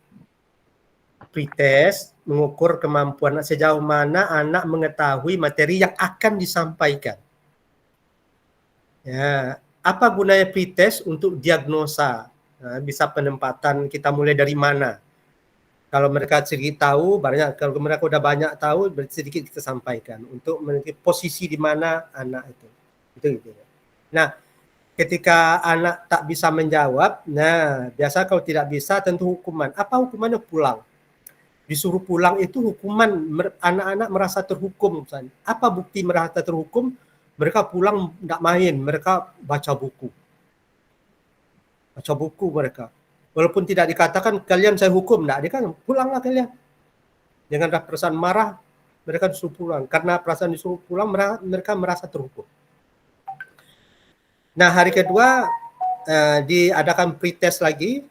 mengukur kemampuan sejauh mana anak mengetahui materi yang akan disampaikan. Ya, apa gunanya pretest? Untuk diagnosa. Nah, bisa penempatan kita mulai dari mana? Kalau mereka sedikit tahu, banyak. Kalau mereka udah banyak tahu, berarti sedikit kita sampaikan untuk menentukan posisi di mana anak itu. Itu gitu. Nah, ketika anak tak bisa menjawab, nah biasa kalau tidak bisa tentu hukuman. Apa hukumannya? Pulang. Disuruh pulang itu hukuman, anak-anak merasa terhukum. Misalnya. Apa bukti merasa terhukum? Mereka pulang tidak main, mereka baca buku. Baca buku mereka. Walaupun tidak dikatakan kalian saya hukum, tidak dikatakan pulanglah kalian. Dengan perasaan marah, mereka disuruh pulang. Karena perasaan disuruh pulang, mereka merasa terhukum. Nah, hari kedua diadakan pretest lagi.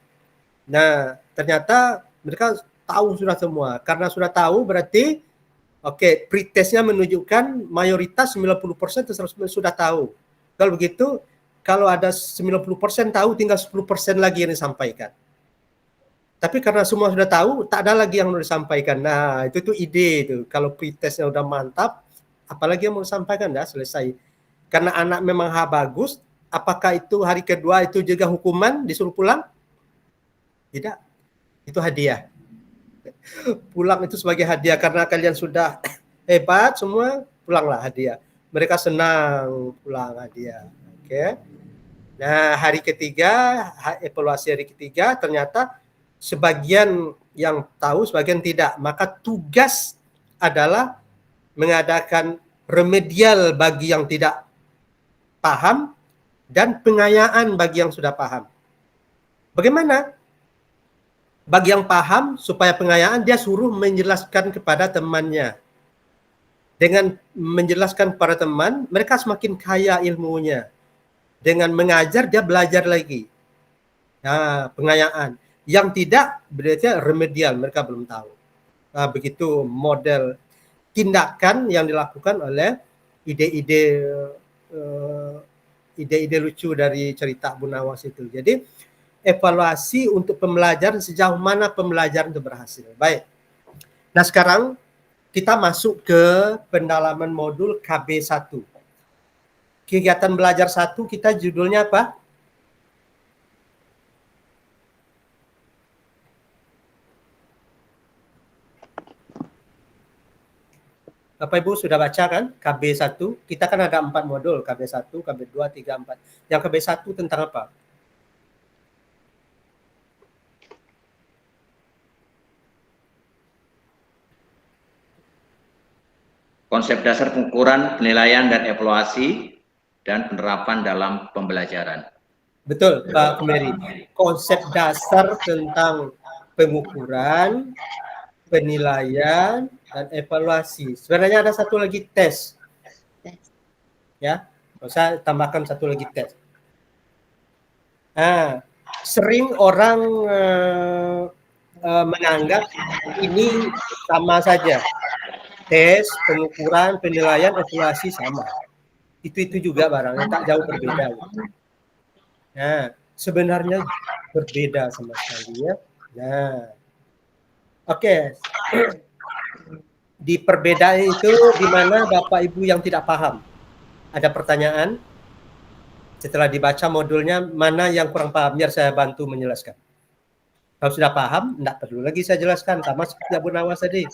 Nah, ternyata mereka tahu sudah semua. Karena sudah tahu berarti pretestnya menunjukkan mayoritas 90% sudah tahu. Kalau begitu, kalau ada 90% tahu, tinggal 10% lagi yang disampaikan. Tapi karena semua sudah tahu, tak ada lagi yang mau disampaikan. Nah, itu tuh ide itu. Kalau pretestnya udah mantap, apalagi yang mau disampaikan, dah selesai. Karena anak memang bagus, apakah itu hari kedua itu juga hukuman, disuruh pulang? Tidak. Itu hadiah. Pulang itu sebagai hadiah karena kalian sudah hebat semua, pulanglah hadiah. Mereka senang pulang hadiah. Oke. Nah, hari ketiga, evaluasi hari ketiga, ternyata sebagian yang tahu, sebagian tidak. Maka tugas adalah mengadakan remedial bagi yang tidak paham dan pengayaan bagi yang sudah paham. Bagaimana? Bagi yang paham, supaya pengayaan, dia suruh menjelaskan kepada temannya. Dengan menjelaskan kepada teman, mereka semakin kaya ilmunya. Dengan mengajar, dia belajar lagi. Nah, pengayaan. Yang tidak, berarti remedial, mereka belum tahu. Nah, begitu model tindakan yang dilakukan oleh ide-ide lucu dari cerita Abu Nawas itu. Jadi, evaluasi untuk pembelajaran, sejauh mana pembelajaran itu berhasil. Baik. Nah, sekarang kita masuk ke pendalaman modul KB1. Kegiatan belajar 1 kita judulnya apa? Bapak Ibu sudah baca kan KB1? Kita kan ada 4 modul, KB1, KB2, 3, 4. Yang KB1 tentang apa? Konsep dasar pengukuran, penilaian, dan evaluasi, dan penerapan dalam pembelajaran. Betul, Pak Kemeri. Konsep dasar tentang pengukuran, penilaian, dan evaluasi. Sebenarnya ada satu lagi tes. Ya, saya tambahkan satu lagi tes. Nah, sering orang menganggap ini sama saja. Tes, pengukuran, penilaian, evaluasi sama. Itu juga barangnya tak jauh berbeda. Nah, sebenarnya berbeda sama sekali ya. Nah, oke. Di perbedaan itu di mana Bapak Ibu yang tidak paham? Ada pertanyaan? Setelah dibaca modulnya, mana yang kurang paham? Biar saya bantu menjelaskan. Kalau sudah paham, tidak perlu lagi saya jelaskan. Sama seperti Abu Nawas tadi.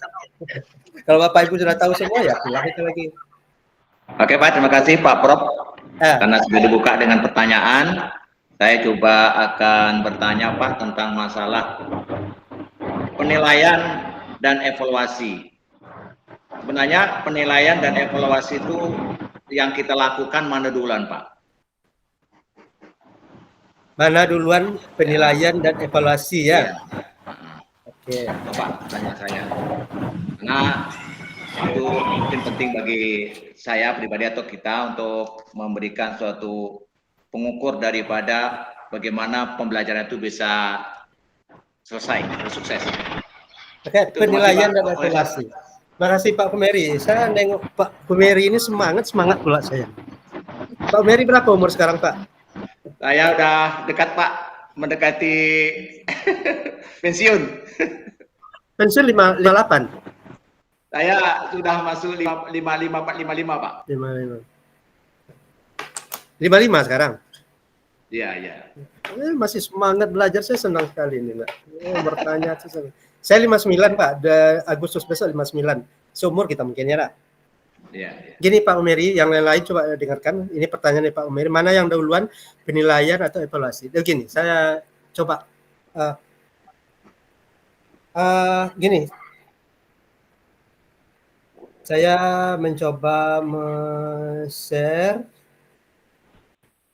Kalau Bapak Ibu sudah tahu semua, ya pulang itu lagi. Oke Pak, terima kasih Pak Prof. Karena sudah dibuka dengan pertanyaan, saya coba akan bertanya Pak tentang masalah penilaian dan evaluasi. Sebenarnya penilaian dan evaluasi itu yang kita lakukan mana duluan Pak? Mana duluan penilaian dan evaluasi ya? Oke. Bapak tanya saya. Karena itu mungkin penting bagi saya pribadi atau kita untuk memberikan suatu pengukur daripada bagaimana pembelajaran itu bisa selesai, sukses. Oke, penilaian dan evaluasi. Makasih Pak Kumeri. Saya nengok Pak Kumeri ini semangat pula saya. Pak Kumeri berapa umur sekarang Pak? Saya udah dekat Pak, mendekati pensiun. Pensiun 58. Saya sudah masuk 55 Pak. 55. 55 sekarang. Iya, iya. Masih semangat belajar, saya senang sekali ini, Pak. Bertanya saya 59 Pak, Agustus besok 59. Seumur kita mungkin ya, Pak. Iya, iya. Gini Pak Umeri, yang lain-lain coba dengarkan. Ini pertanyaan dari Pak Umeri, mana yang dahuluan penilaian atau evaluasi? Gini, saya coba gini. Saya mencoba share.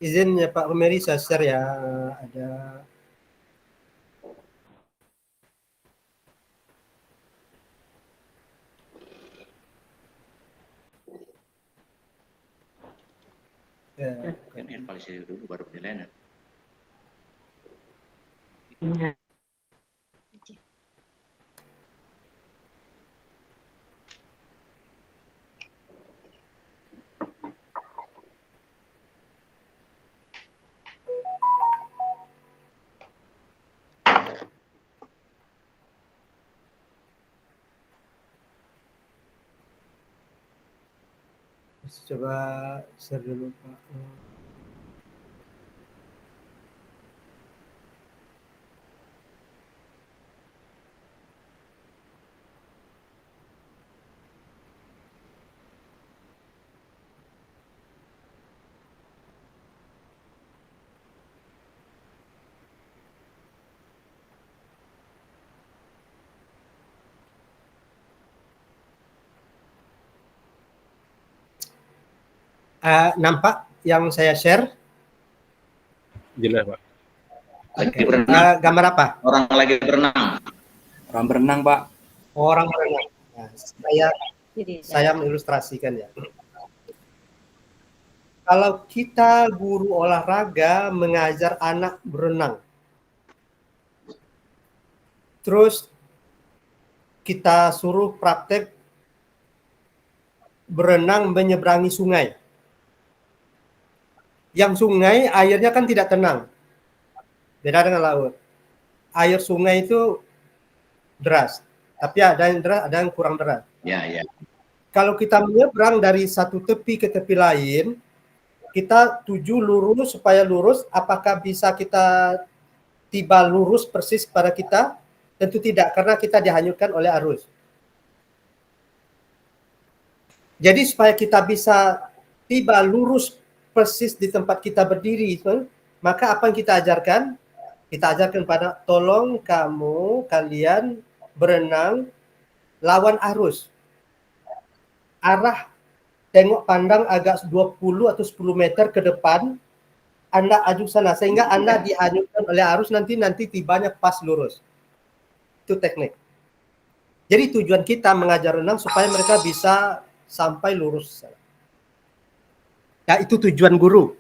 Izin ya Pak Umeri, saya share ya. Ada Kan evaluasi dulu baru penilaian. coba share dulu Pak. Nampak yang saya share? Jelas Pak. Lagi berenang. Gambar apa? Orang lagi berenang. Orang berenang Pak. Orang berenang. Nah, saya mengilustrasikan ya. Kalau kita guru olahraga mengajar anak berenang, terus kita suruh praktek berenang menyeberangi sungai. Yang sungai airnya kan tidak tenang. Beda dengan laut. Air sungai itu deras. Tapi ada yang deras, ada yang kurang deras. Ya, ya. Kalau kita menyeberang dari satu tepi ke tepi lain, kita tuju lurus supaya lurus. Apakah bisa kita tiba lurus persis pada kita? Tentu tidak, karena kita dihanyutkan oleh arus. Jadi supaya kita bisa tiba lurus persis di tempat kita berdiri, maka apa yang kita ajarkan? Kita ajarkan pada tolong kalian berenang lawan arus. Arah tengok pandang agak 20 atau 10 meter ke depan, Anda aju sana sehingga Anda dihanyutkan oleh arus, nanti tibanya pas lurus. Itu teknik. Jadi tujuan kita mengajar renang supaya mereka bisa sampai lurus. Nah, itu tujuan guru.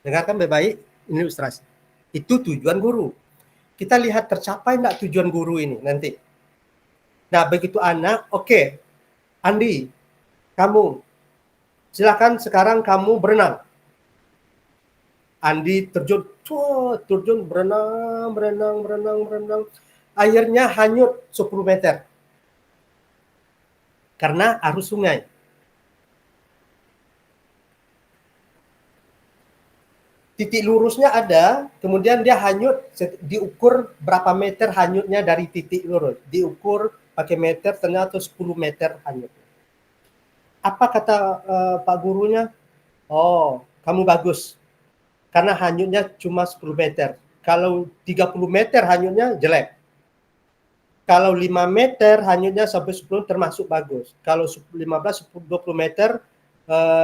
Dengarkan baik-baik, ini ilustrasi. Itu tujuan guru. Kita lihat tercapai enggak tujuan guru ini nanti. Nah, begitu anak, oke, Andi, kamu silakan sekarang kamu berenang. Andi terjun, berenang. Akhirnya hanyut 10 meter. Karena arus sungai. Titik lurusnya ada, kemudian dia hanyut, diukur berapa meter hanyutnya dari titik lurus. Diukur pakai meter, ternyata 10 meter hanyut. Apa kata Pak gurunya? Oh, kamu bagus. Karena hanyutnya cuma 10 meter. Kalau 30 meter hanyutnya jelek. Kalau 5 meter hanyutnya sampai 10 termasuk bagus. Kalau 15, 20 meter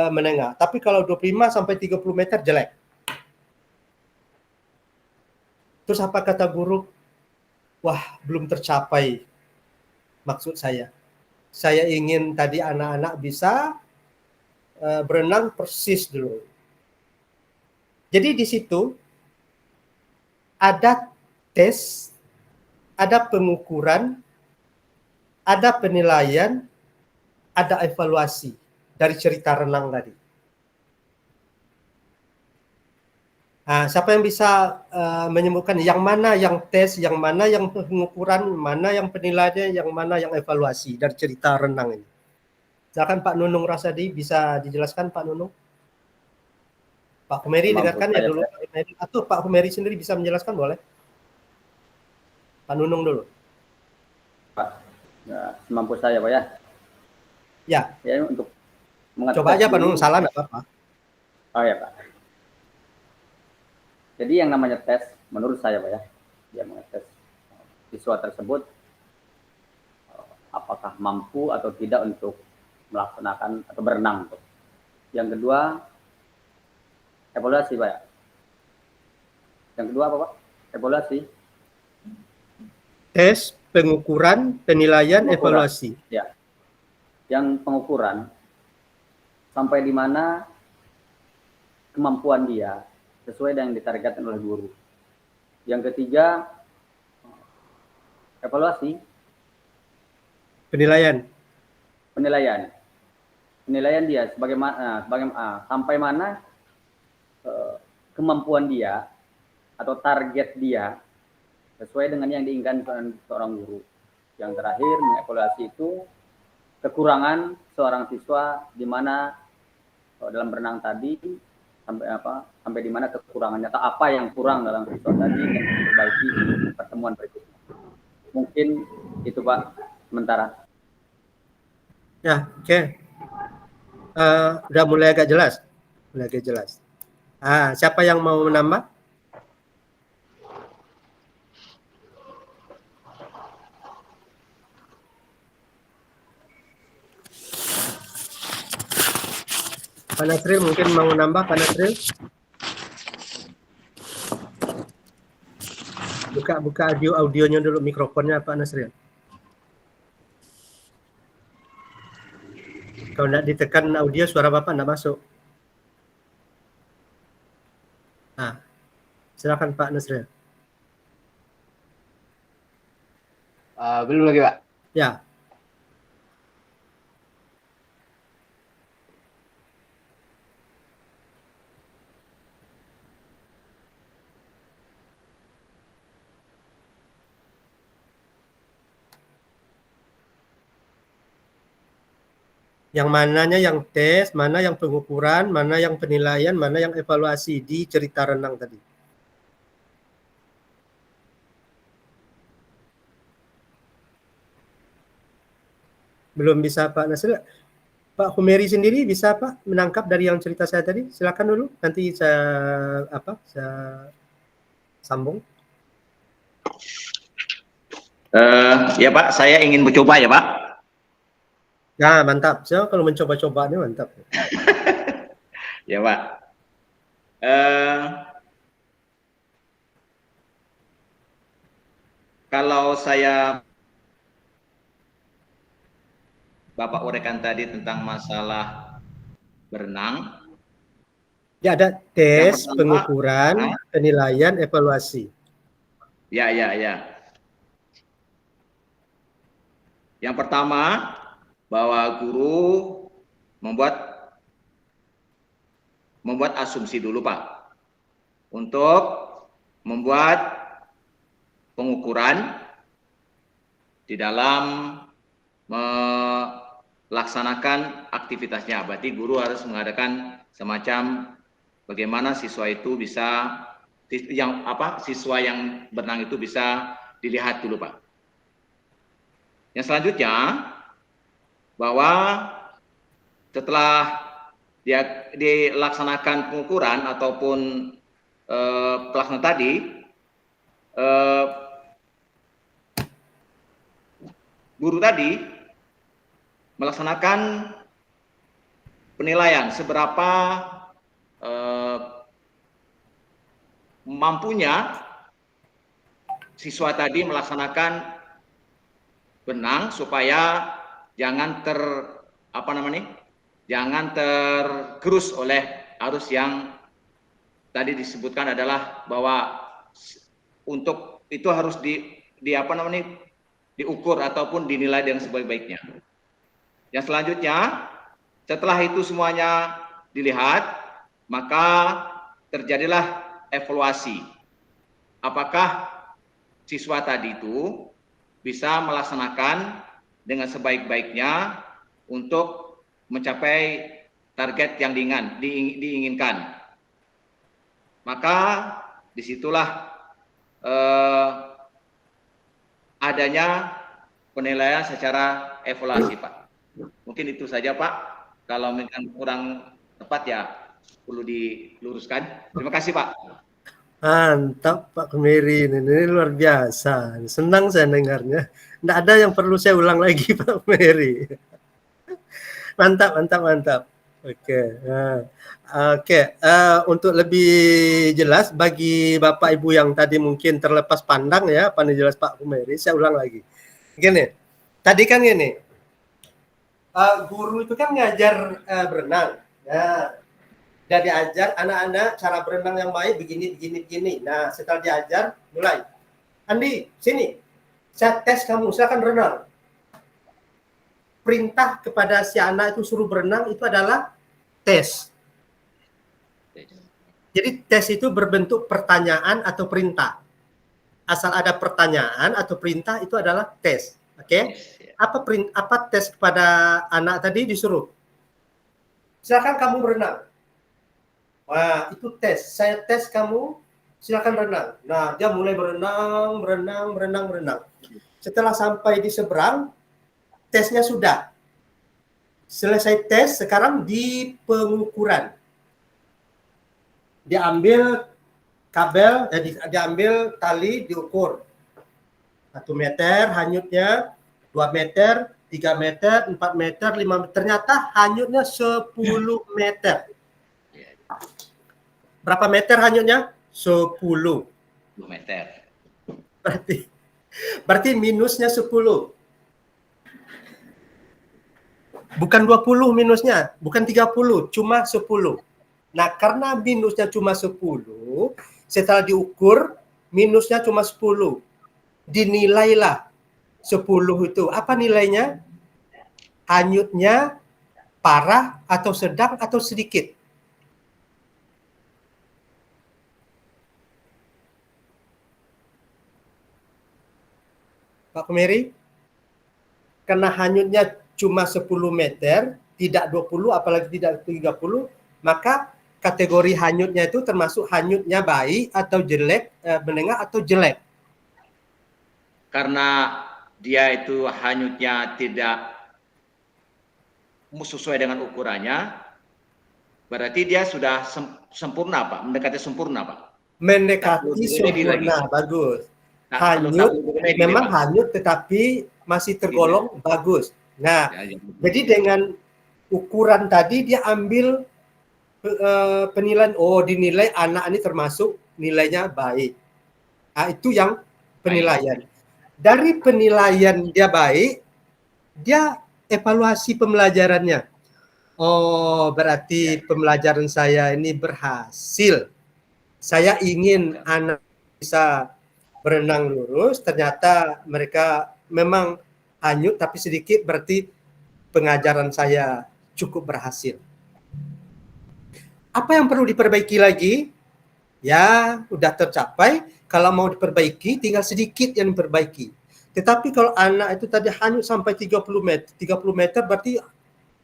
menengah. Tapi kalau 25 sampai 30 meter jelek. Terus apa kata guru? Wah, belum tercapai maksud saya. Saya ingin tadi anak-anak bisa berenang persis dulu. Jadi di situ ada tes, ada pengukuran, ada penilaian, ada evaluasi dari cerita renang tadi. Nah, siapa yang bisa menyebutkan yang mana yang tes, yang mana yang pengukuran, mana yang penilaian, yang mana yang evaluasi dari cerita renang ini? Silakan Pak Nunung Rasadi, bisa dijelaskan Pak Nunung? Pak Humeri dengarkan ya dulu. Atau Pak Humeri sendiri bisa menjelaskan, boleh? Pak Nunung dulu. Pak, ya, semampu saya Pak ya. Ya. Ya untuk coba aja Pak Nunung, salah nggak apa-apa. Oh ya Pak. Jadi yang namanya tes, menurut saya Pak ya, dia mengetes siswa tersebut apakah mampu atau tidak untuk melaksanakan atau berenang. Yang kedua, evaluasi Pak ya. Yang kedua apa Pak? Evaluasi. Tes, pengukuran, penilaian, evaluasi. Ya. Yang pengukuran sampai di mana kemampuan dia sesuai dengan yang ditargetkan oleh guru. Yang ketiga, evaluasi. Penilaian. Penilaian dia sampai mana kemampuan dia atau target dia sesuai dengan yang diinginkan seorang guru. Yang terakhir, mengevaluasi itu kekurangan seorang siswa di mana dalam berenang tadi sampai di mana kekurangannya atau apa yang kurang dalam siswa tadi dan diperbaiki di pertemuan berikutnya. Mungkin itu Pak sementara. Ya, oke. Udah mulai agak jelas. Siapa yang mau menambah? Pak Nasril mungkin mau nambah, Pak Nasril? Buka audionya dulu, mikrofonnya Pak Nasril. Kalau tidak ditekan audio, suara Bapak tidak masuk. Nah, silakan Pak Nasril. Belum lagi Pak? Ya. Yang mananya yang tes, mana yang pengukuran, mana yang penilaian, mana yang evaluasi di cerita renang tadi. Belum bisa Pak Nasril. Pak Humeri sendiri bisa Pak menangkap dari yang cerita saya tadi? Silakan dulu, nanti saya sambung. Ya Pak, saya ingin mencoba ya Pak. Ya mantap, so, kalau mencoba-coba ini mantap. Ya Pak. Kalau saya Bapak uraikan tadi tentang masalah berenang, Ya, ada tes, pengukuran, penilaian, evaluasi. Ya. Yang pertama, bahwa guru membuat asumsi dulu, Pak, untuk membuat pengukuran di dalam melaksanakan aktivitasnya. Berarti guru harus mengadakan semacam bagaimana siswa itu bisa siswa yang berenang itu bisa dilihat dulu, Pak. Yang selanjutnya, bahwa setelah dia dilaksanakan pengukuran ataupun pelaksanaan tadi, guru tadi melaksanakan penilaian seberapa mampunya siswa tadi melaksanakan benang supaya jangan tergerus oleh arus yang tadi disebutkan adalah bahwa untuk itu harus diukur ataupun dinilai dengan sebaik-baiknya. Yang selanjutnya, setelah itu semuanya dilihat, maka terjadilah evaluasi. Apakah siswa tadi itu bisa melaksanakan dengan sebaik-baiknya untuk mencapai target yang diinginkan. Maka disitulah adanya penilaian secara evaluasi, Pak. Mungkin itu saja, Pak. Kalau mungkin kurang tepat ya perlu diluruskan. Terima kasih, Pak. Mantap Pak Kemiri, ini luar biasa. Senang saya dengarnya. Tidak ada yang perlu saya ulang lagi Pak Kemiri. Mantap. Oke. Untuk lebih jelas bagi Bapak Ibu yang tadi mungkin terlepas pandang ya, pandang jelas Pak Kemiri, saya ulang lagi. Gini, tadi kan gini, guru itu kan ngajar berenang. Nah, dan diajar anak-anak cara berenang yang baik begini. Nah, setelah diajar, mulai. Andi, sini. Saya tes kamu, silakan renang. Perintah kepada si anak itu suruh berenang itu adalah tes. Jadi tes itu berbentuk pertanyaan atau perintah. Asal ada pertanyaan atau perintah itu adalah tes. Oke? Apa tes kepada anak tadi disuruh? Silakan kamu berenang. Wah, itu tes. Saya tes kamu, silakan renang. Nah, dia mulai berenang. Setelah sampai di seberang, tesnya sudah. Selesai tes, sekarang di pengukuran. Diambil kabel, diambil tali, diukur. 1 meter hanyutnya, 2 meter, 3 meter, 4 meter, 5 meter. Ternyata hanyutnya 10 meter. Berapa meter hanyutnya? 10 meter. Berarti minusnya 10. Bukan 20 minusnya, bukan 30, cuma 10. Nah, karena minusnya cuma 10, setelah diukur minusnya cuma 10. Dinilailah 10 itu. Apa nilainya? Hanyutnya parah atau sedang atau sedikit? Pak Kemiri, karena hanyutnya cuma 10 meter, tidak 20, apalagi tidak 30, maka kategori hanyutnya itu termasuk hanyutnya baik atau jelek, menengah atau jelek. Karena dia itu hanyutnya tidak sesuai dengan ukurannya, berarti dia sudah sempurna, Pak, mendekati sempurna, Pak. Mendekati sempurna, bagus. Hanyut, memang hanyut tetapi masih tergolong bagus. Nah, jadi dengan ukuran tadi dia ambil penilaian, dinilai anak ini termasuk nilainya baik. Nah, itu yang penilaian. Dari penilaian dia baik, dia evaluasi pembelajarannya. Oh, berarti pembelajaran saya ini berhasil. Saya ingin anak bisa berenang lurus, ternyata mereka memang hanyut tapi sedikit, berarti pengajaran saya cukup berhasil. Apa yang perlu diperbaiki lagi? Ya, udah tercapai. Kalau mau diperbaiki, tinggal sedikit yang diperbaiki. Tetapi kalau anak itu tadi hanyut sampai 30 meter berarti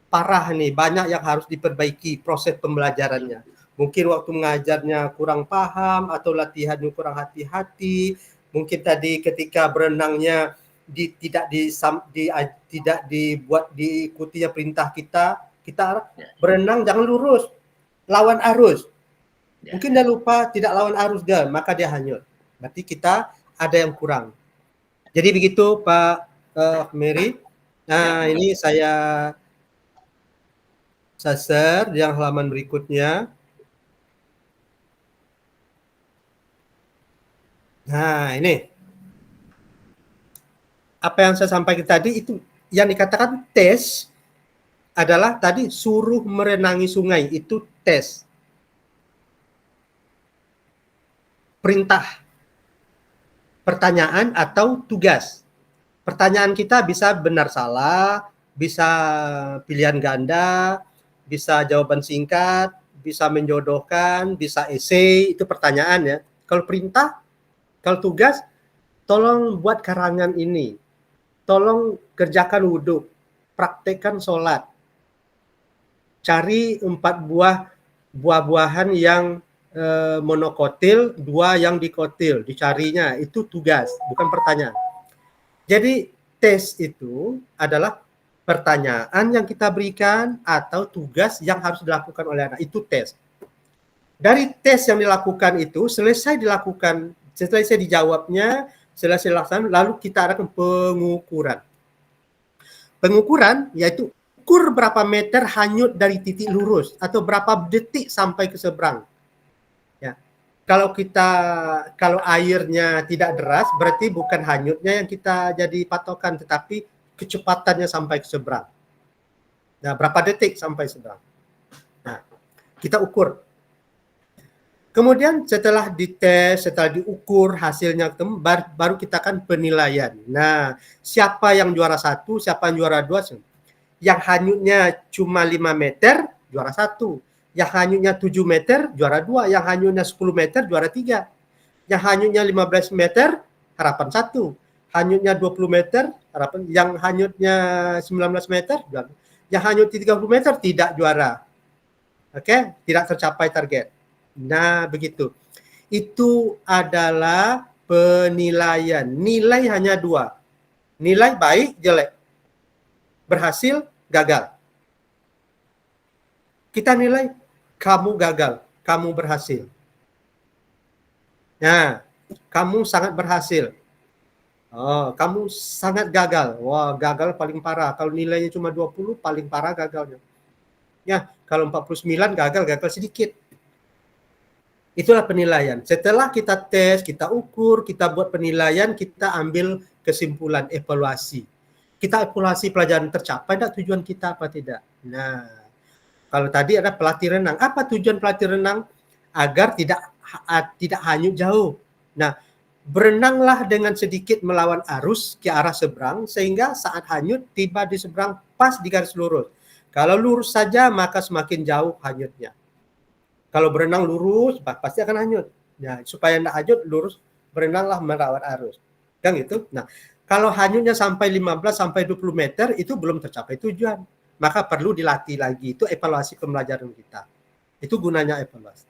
parah nih, banyak yang harus diperbaiki proses pembelajarannya. Mungkin waktu mengajarnya kurang paham atau latihannya kurang hati-hati. Mungkin tadi ketika berenangnya tidak dibuat diikutinya perintah kita berenang jangan lurus, lawan arus. Mungkin dia lupa tidak lawan arus dia, maka dia hanyut. Berarti kita ada yang kurang. Jadi begitu Pak Mary. Nah, ini saya share yang halaman berikutnya. Nah, ini. Apa yang saya sampaikan tadi itu yang dikatakan tes adalah tadi suruh merenangi sungai, itu tes. Perintah. Pertanyaan atau tugas. Pertanyaan kita bisa benar salah, bisa pilihan ganda, bisa jawaban singkat, bisa menjodohkan, bisa esai, itu pertanyaan ya. Kalau perintah, kalau tugas, tolong buat karangan ini, tolong kerjakan wudhu, praktekkan sholat, cari 4 buah-buahan yang monokotil, 2 yang dikotil, dicarinya, itu tugas, bukan pertanyaan. Jadi tes itu adalah pertanyaan yang kita berikan atau tugas yang harus dilakukan oleh anak, itu tes. Dari tes yang dilakukan itu, selesai dijawabnya, selesai dilaksanakan, lalu kita adakan pengukuran. Pengukuran yaitu ukur berapa meter hanyut dari titik lurus atau berapa detik sampai ke seberang. Ya. Kalau airnya tidak deras, berarti bukan hanyutnya yang kita jadi patokan, tetapi kecepatannya sampai ke seberang. Nah, berapa detik sampai seberang. Nah, kita ukur. Kemudian setelah dites, setelah diukur hasilnya, baru kita akan penilaian. Nah, siapa yang juara 1, siapa yang juara 2? Yang hanyutnya cuma 5 meter, juara 1. Yang hanyutnya 7 meter, juara 2. Yang hanyutnya 10 meter, juara 3. Yang hanyutnya 15 meter, harapan 1. Hanyutnya 20 meter, harapan. Yang hanyutnya 19 meter, juara. Yang hanyut 30 meter, tidak juara. Oke, tidak tercapai target. Nah, begitu. Itu adalah penilaian. Nilai hanya 2. Nilai baik, jelek. Berhasil, gagal. Kita nilai, kamu gagal, kamu berhasil. Nah, kamu sangat berhasil. Oh, kamu sangat gagal. Wah, gagal paling parah. Kalau nilainya cuma 20, paling parah gagalnya. Ya, kalau 49 gagal sedikit. Itulah penilaian. Setelah kita tes, kita ukur, kita buat penilaian, kita ambil kesimpulan evaluasi. Kita evaluasi pelajaran tercapai tidak tujuan kita apa tidak. Nah, kalau tadi ada pelatih renang. Apa tujuan pelatih renang? Agar tidak hanyut jauh. Nah, berenanglah dengan sedikit melawan arus ke arah seberang sehingga saat hanyut tiba di seberang pas di garis lurus. Kalau lurus saja maka semakin jauh hanyutnya. Kalau berenang lurus, pasti akan hanyut. Nah, supaya tidak hanyut, lurus, berenanglah melawan arus. Kan gitu. Nah, kalau hanyutnya sampai 15 sampai 20 meter, itu belum tercapai tujuan. Maka perlu dilatih lagi. Itu evaluasi pembelajaran kita. Itu gunanya evaluasi.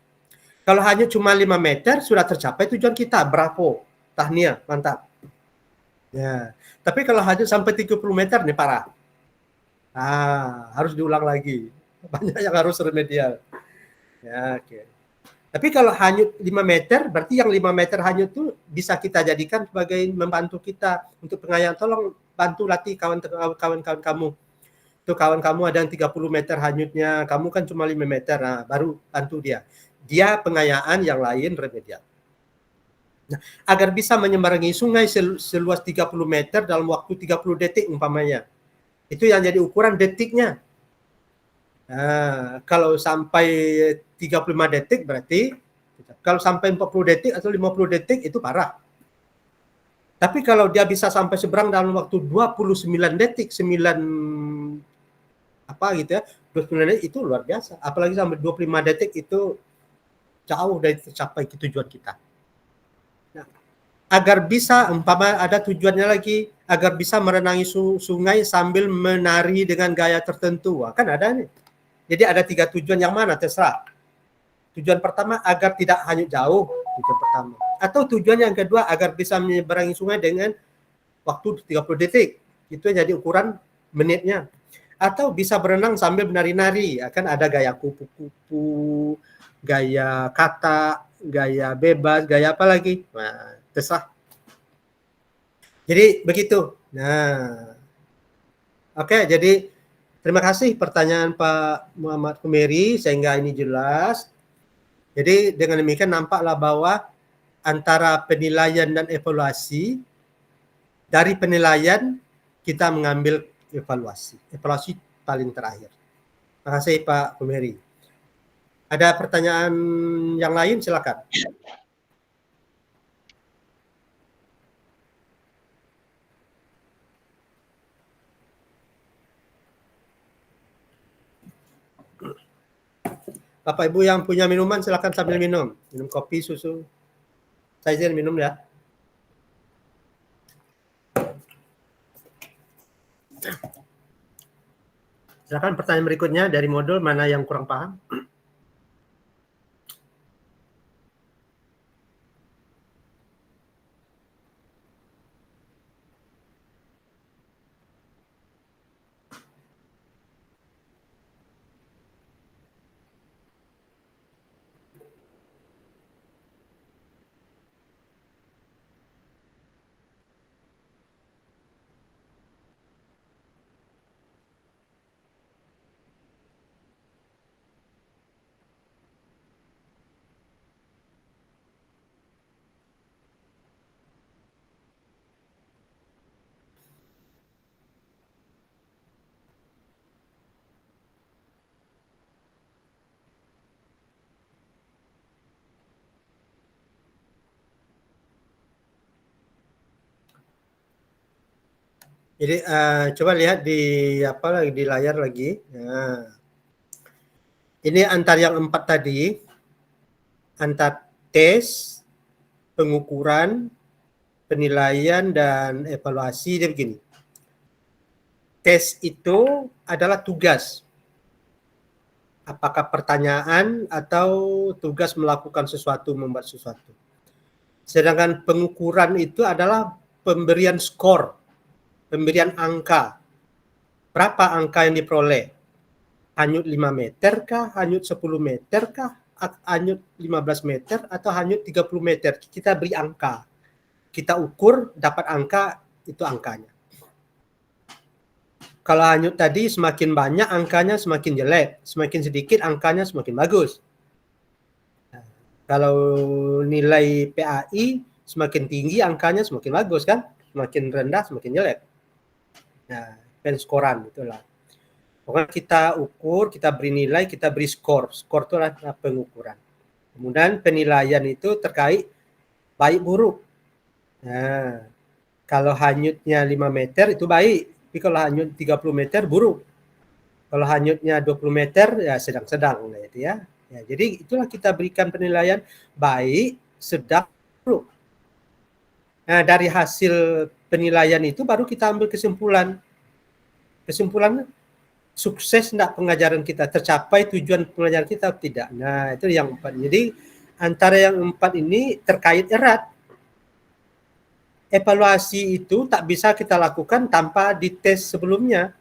Kalau hanyut cuma 5 meter, sudah tercapai tujuan kita. Bravo. Tahniah, mantap. Ya. Tapi kalau hanyut sampai 30 meter, ini parah. Harus diulang lagi. Banyak yang harus remedial. Ya, oke. Tapi kalau hanyut 5 meter, berarti yang 5 meter hanyut itu bisa kita jadikan sebagai membantu kita untuk pengayaan. Tolong bantu latih kawan-kawan kamu. Itu kawan kamu ada yang 30 meter hanyutnya, kamu kan cuma 5 meter, nah baru bantu dia. Dia pengayaan, yang lain remedial. Nah, agar bisa menyeberangi sungai seluas 30 meter dalam waktu 30 detik umpamanya. Itu yang jadi ukuran detiknya. Nah, kalau sampai 35 detik berarti, kalau sampai 40 detik atau 50 detik itu parah. Tapi kalau dia bisa sampai seberang dalam waktu 29 detik, 9 apa gitu ya, 29 detik itu luar biasa. Apalagi sampai 25 detik itu jauh dari tercapai tujuan kita. Nah, agar bisa, umpama ada tujuannya lagi, agar bisa merenangi sungai sambil menari dengan gaya tertentu. Wah, kan ada nih. Jadi ada 3 tujuan, yang mana terserah. Tujuan pertama agar tidak hanyut jauh, tujuan pertama. Atau tujuan yang kedua agar bisa menyeberangi sungai dengan waktu 30 detik. Itu jadi ukuran menitnya. Atau bisa berenang sambil menari-nari. Akan ada gaya kupu-kupu, gaya kata, gaya bebas, gaya apa lagi. Nah, terserah. Jadi begitu. Nah, oke, jadi terima kasih pertanyaan Pak Muhammad Kumeri, sehingga ini jelas. Jadi dengan demikian nampaklah bahwa antara penilaian dan evaluasi, dari penilaian kita mengambil evaluasi. Evaluasi paling terakhir. Terima kasih Pak Kumeri. Ada pertanyaan yang lain, silakan. Bapak Ibu yang punya minuman silakan sambil minum. Minum kopi, susu. Saya izin minum ya. Silakan pertanyaan berikutnya dari modul, mana yang kurang paham. Jadi coba lihat di di layar lagi. Nah, ini antar yang 4 tadi, antar tes, pengukuran, penilaian, dan evaluasi. Dia begini. Tes itu adalah tugas. Apakah pertanyaan atau tugas melakukan sesuatu, membuat sesuatu. Sedangkan pengukuran itu adalah pemberian skor. Pemberian angka. Berapa angka yang diperoleh? Hanyut 5 meter kah? Hanyut 10 meter kah? Hanyut 15 meter? Atau hanyut 30 meter? Kita beri angka. Kita ukur, dapat angka, itu angkanya. Kalau hanyut tadi semakin banyak angkanya semakin jelek. Semakin sedikit angkanya semakin bagus. Nah, kalau nilai PAI semakin tinggi angkanya semakin bagus kan? Semakin rendah semakin jelek. Nah, penskoran itulah. Pokoknya kita ukur, kita beri nilai, kita beri skor. Skor itu adalah pengukuran. Kemudian penilaian itu terkait baik buruk. Nah, kalau hanyutnya 5 meter itu baik, tapi kalau hanyut 30 meter buruk. Kalau hanyutnya 20 meter ya sedang-sedang gitu ya. Ya, jadi itulah kita berikan penilaian baik, sedang, buruk. Nah, dari hasil penilaian itu baru kita ambil kesimpulan. Kesimpulannya sukses enggak pengajaran kita, tercapai tujuan pengajaran kita atau tidak. Nah, itu yang 4. Jadi antara yang 4 ini terkait erat. Evaluasi itu tak bisa kita lakukan tanpa dites sebelumnya.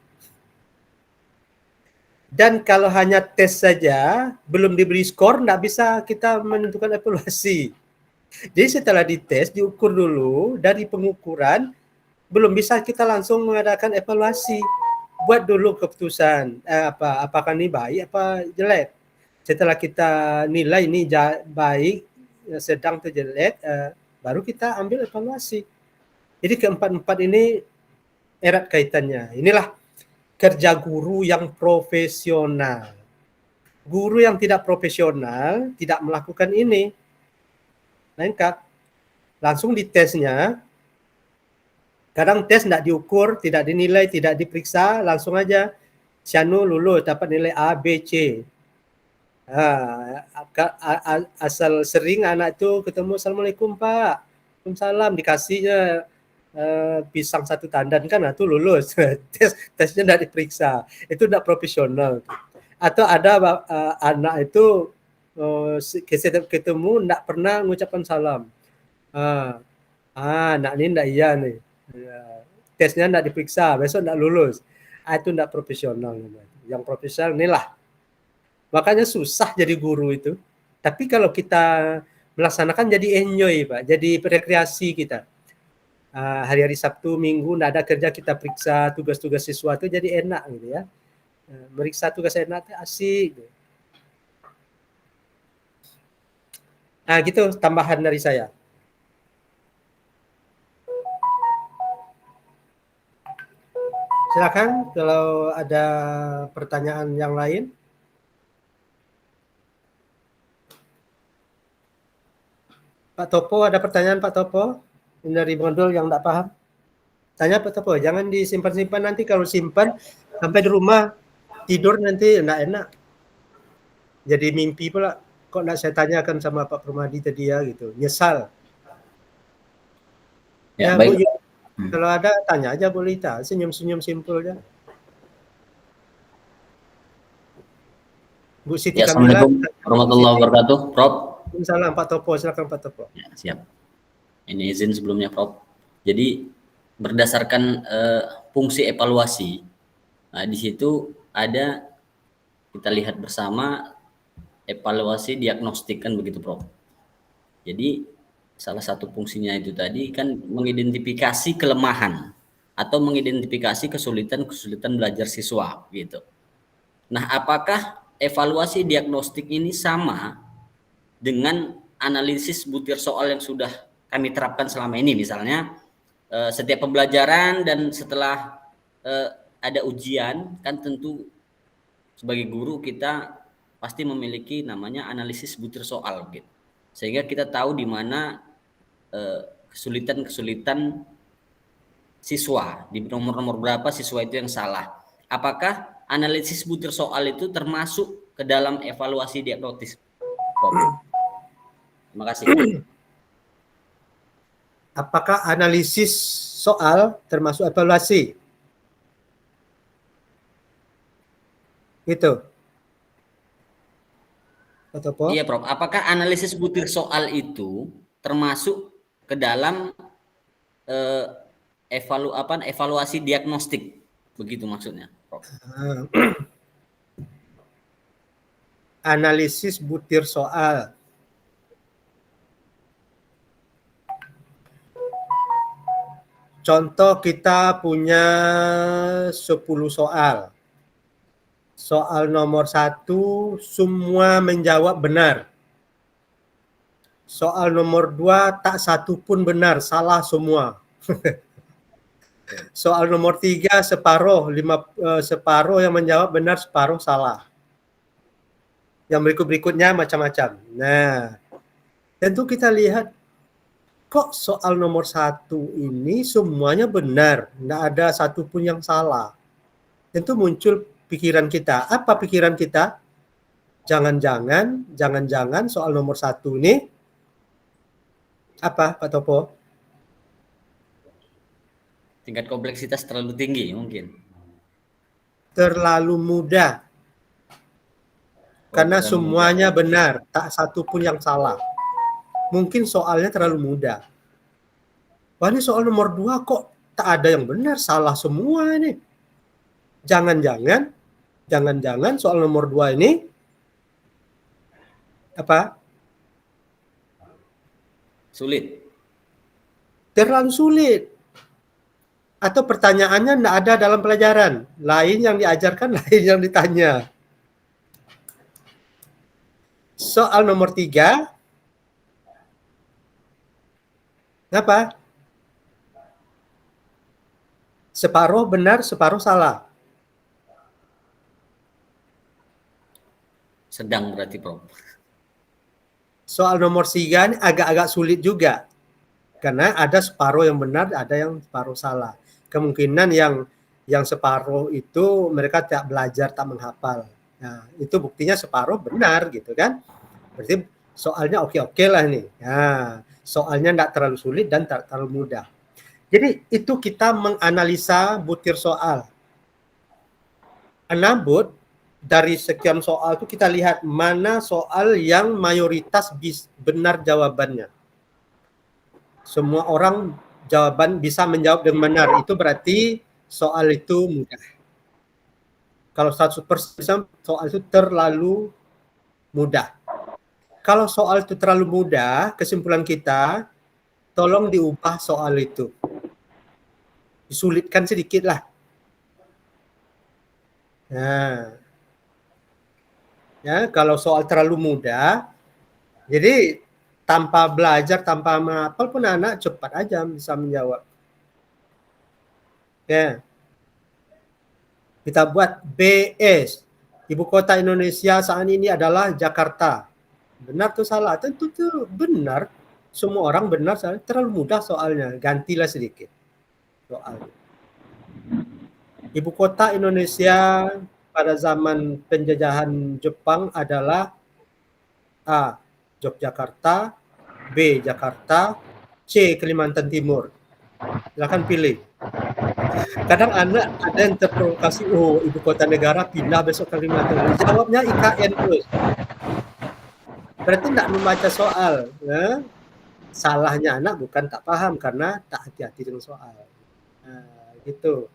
Dan kalau hanya tes saja, belum diberi skor, enggak bisa kita menentukan evaluasi. Jadi setelah dites, diukur dulu, dari pengukuran, belum bisa kita langsung mengadakan evaluasi. Buat dulu keputusan, apakah ini baik apa jelek. Setelah kita nilai ini baik, sedang atau jelek, baru kita ambil evaluasi. Jadi keempat-empat ini erat kaitannya. Inilah kerja guru yang profesional. Guru yang tidak profesional tidak melakukan ini. Lengkap. Langsung ditesnya. Kadang tes tidak diukur, tidak dinilai, tidak diperiksa, langsung aja. Si anu lulus dapat nilai A, B, C. Asal sering anak itu ketemu, Assalamualaikum Pak, Waalaikumsalam, dikasihnya pisang 1 tandan kan, itu lulus. Tesnya tidak diperiksa, itu tidak profesional. Atau ada anak itu ketemu tidak pernah mengucapkan salam. Anak ini tidak iya nih, tesnya tidak diperiksa, besok tidak lulus. Itu tidak profesional. Yang profesional inilah. Makanya susah jadi guru itu. Tapi kalau kita melaksanakan jadi enjoy, Pak. Jadi rekreasi kita. Hari-hari Sabtu, Minggu, tidak ada kerja, kita periksa tugas-tugas siswa itu jadi enak gitu ya. Meriksa tugas enak itu asik. Nah gitu tambahan dari saya. Silakan kalau ada pertanyaan yang lain. Pak Topo, ada pertanyaan Pak Topo? Ini dari modul yang tidak paham. Tanya Pak Topo, jangan disimpan-simpan, nanti kalau simpan sampai di rumah tidur nanti tidak enak. Jadi mimpi pula, kok tidak saya tanyakan sama Pak Permadi tadi ya gitu, nyesal. Ya, Bu, baik. kalau ada tanya aja boleh, senyum-senyum simpel aja. Bu Siti Ya, Kamila. Assalamualaikum warahmatullahi wabarakatuh, Prof. Salam Pak Topo, silakan Pak Topo. Ya, siap. Ini izin sebelumnya, Prof. Jadi berdasarkan fungsi evaluasi, nah, di situ ada, kita lihat bersama, evaluasi diagnostik kan begitu, Prof. Jadi salah satu fungsinya itu tadi kan mengidentifikasi kelemahan atau mengidentifikasi kesulitan belajar siswa gitu. Nah, apakah evaluasi diagnostik ini sama dengan analisis butir soal yang sudah kami terapkan selama ini? Misalnya setiap pembelajaran dan setelah ada ujian kan tentu sebagai guru kita pasti memiliki namanya analisis butir soal gitu. Sehingga kita tahu di mana kesulitan-kesulitan siswa, di nomor-nomor berapa siswa itu yang salah. Apakah analisis butir soal itu termasuk ke dalam evaluasi diagnostik? Terima kasih. Apakah analisis soal termasuk evaluasi? Gitu. Atau Iya, Prof. Apakah analisis butir soal itu termasuk ke dalam evaluasi diagnostik? Begitu maksudnya, Prof. Analisis butir soal. Contoh kita punya 10 soal. Soal nomor 1 semua menjawab benar. Soal nomor 2 tak satu pun benar, salah semua. Soal nomor 3 separuh yang menjawab benar, separuh salah. Yang berikutnya macam-macam. Nah, tentu kita lihat kok soal nomor 1 ini semuanya benar, tidak ada satupun yang salah. Tentu muncul pikiran kita. Apa pikiran kita? Jangan-jangan soal nomor 1 ini apa, Pak Topo? Tingkat kompleksitas terlalu tinggi mungkin. Terlalu mudah. Karena semuanya benar, tak satu pun yang salah. Mungkin soalnya terlalu mudah. Wah, ini soal nomor 2 kok tak ada yang benar, salah semua nih. Jangan-jangan soal nomor 2 ini apa? Sulit. Terlalu sulit. Atau pertanyaannya tidak ada dalam pelajaran. Lain yang diajarkan, lain yang ditanya. Soal nomor 3. Apa? Separuh benar, separuh salah. sedang berarti Prof. Soal nomor 3 ini agak-agak sulit juga. Karena ada separuh yang benar, ada yang separuh salah. Kemungkinan yang separuh itu mereka tak belajar, tak menghafal. Nah, itu buktinya separuh benar gitu kan. Berarti soalnya oke-oke lah nih. Nah, soalnya tidak terlalu sulit dan tak terlalu mudah. Jadi itu kita menganalisa butir soal. Namun dari sekian soal itu kita lihat mana soal yang mayoritas benar jawabannya. Semua orang bisa menjawab dengan benar. Itu berarti soal itu mudah. Kalau 100% soal itu terlalu mudah. Kalau soal itu terlalu mudah, kesimpulan kita, tolong diubah soal itu. Disulitkan sedikit lah. Nah, ya kalau soal terlalu mudah, jadi tanpa belajar, tanpa menghafal pun anak cepat aja bisa menjawab. Ya. Kita buat BS. Ibu kota Indonesia saat ini adalah Jakarta. Benar atau salah? Tentu itu benar. Semua orang benar, terlalu mudah soalnya. Gantilah sedikit soalnya. Ibu kota Indonesia pada zaman penjajahan Jepang adalah A. Yogyakarta, B. Jakarta, C. Kalimantan Timur. Silakan pilih. Kadang anak ada yang terprovokasi, oh ibu kota negara pindah besok Kalimantan. Jawabnya IKN terus. Berarti tidak membaca soal. Ya? Salahnya anak bukan tak paham karena tak hati-hati dengan soal. Nah, gitu.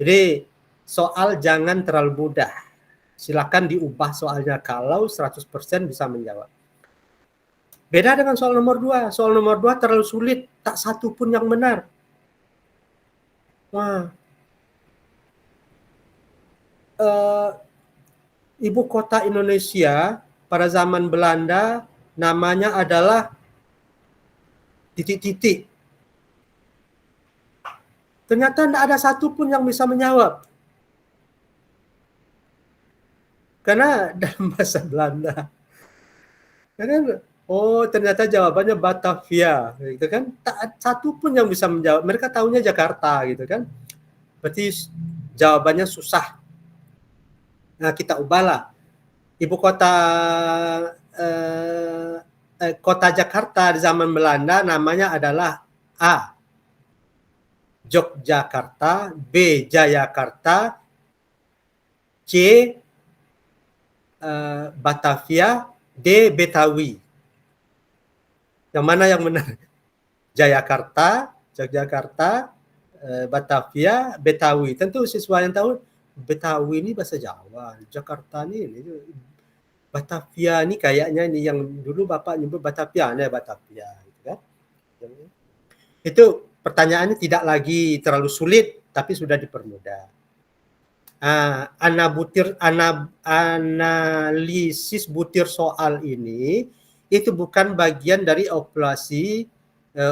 Jadi soal jangan terlalu mudah. Silakan diubah soalnya kalau 100% bisa menjawab. Beda dengan soal nomor 2. Soal nomor 2 terlalu sulit, tak satu pun yang benar. Wah. Ibu kota Indonesia pada zaman Belanda namanya adalah titik-titik. Ternyata tidak ada satu pun yang bisa menjawab. Karena dalam bahasa Belanda. Karena oh, ternyata jawabannya Batavia, gitu kan? Tak satu pun yang bisa menjawab. Mereka tahunya Jakarta, gitu kan? Berarti jawabannya susah. Nah, kita ubahlah. Ibu kota kota Jakarta di zaman Belanda namanya adalah A. Yogyakarta, B. Jayakarta, C. Batavia, D. Betawi. Yang mana yang benar? Jayakarta, Yogyakarta, Batavia, Betawi. Tentu siswa yang tahu Betawi ini bahasa Jawa, Jakarta ini Batavia ini kayaknya ini yang dulu Bapak nyebut Batavia, Batavia, gitu kan? Itu pertanyaannya tidak lagi terlalu sulit, tapi sudah dipermudah. Analisis butir soal ini itu bukan bagian dari evaluasi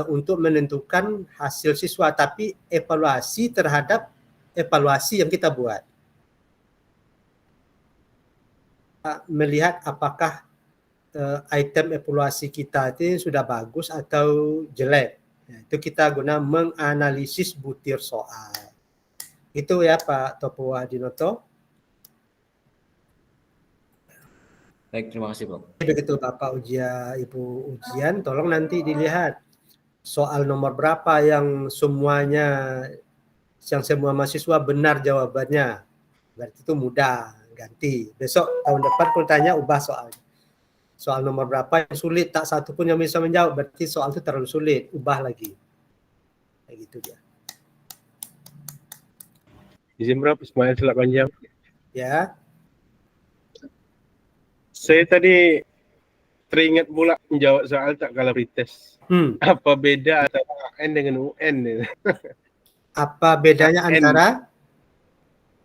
untuk menentukan hasil siswa, tapi evaluasi terhadap evaluasi yang kita buat. Melihat apakah item evaluasi kita itu sudah bagus atau jelek. Itu kita guna menganalisis butir soal. Itu ya Pak Topo Hadinoto. Baik, terima kasih Prof. Begitu Bapak Ibu ujian, tolong nanti dilihat soal nomor berapa yang semua mahasiswa benar jawabannya. Berarti itu mudah, ganti. Besok tahun depan kalau tanya ubah soalnya. Soal nomor berapa yang sulit, tak satu pun yang bisa menjawab, berarti soal itu terlalu sulit, ubah lagi. Kayak gitu dia. Izin berapa Ismail Selak Panjang? Ya. Saya tadi teringat pula menjawab soal tak kalah pretest. Apa beda antara AN dengan UN? Apa bedanya antara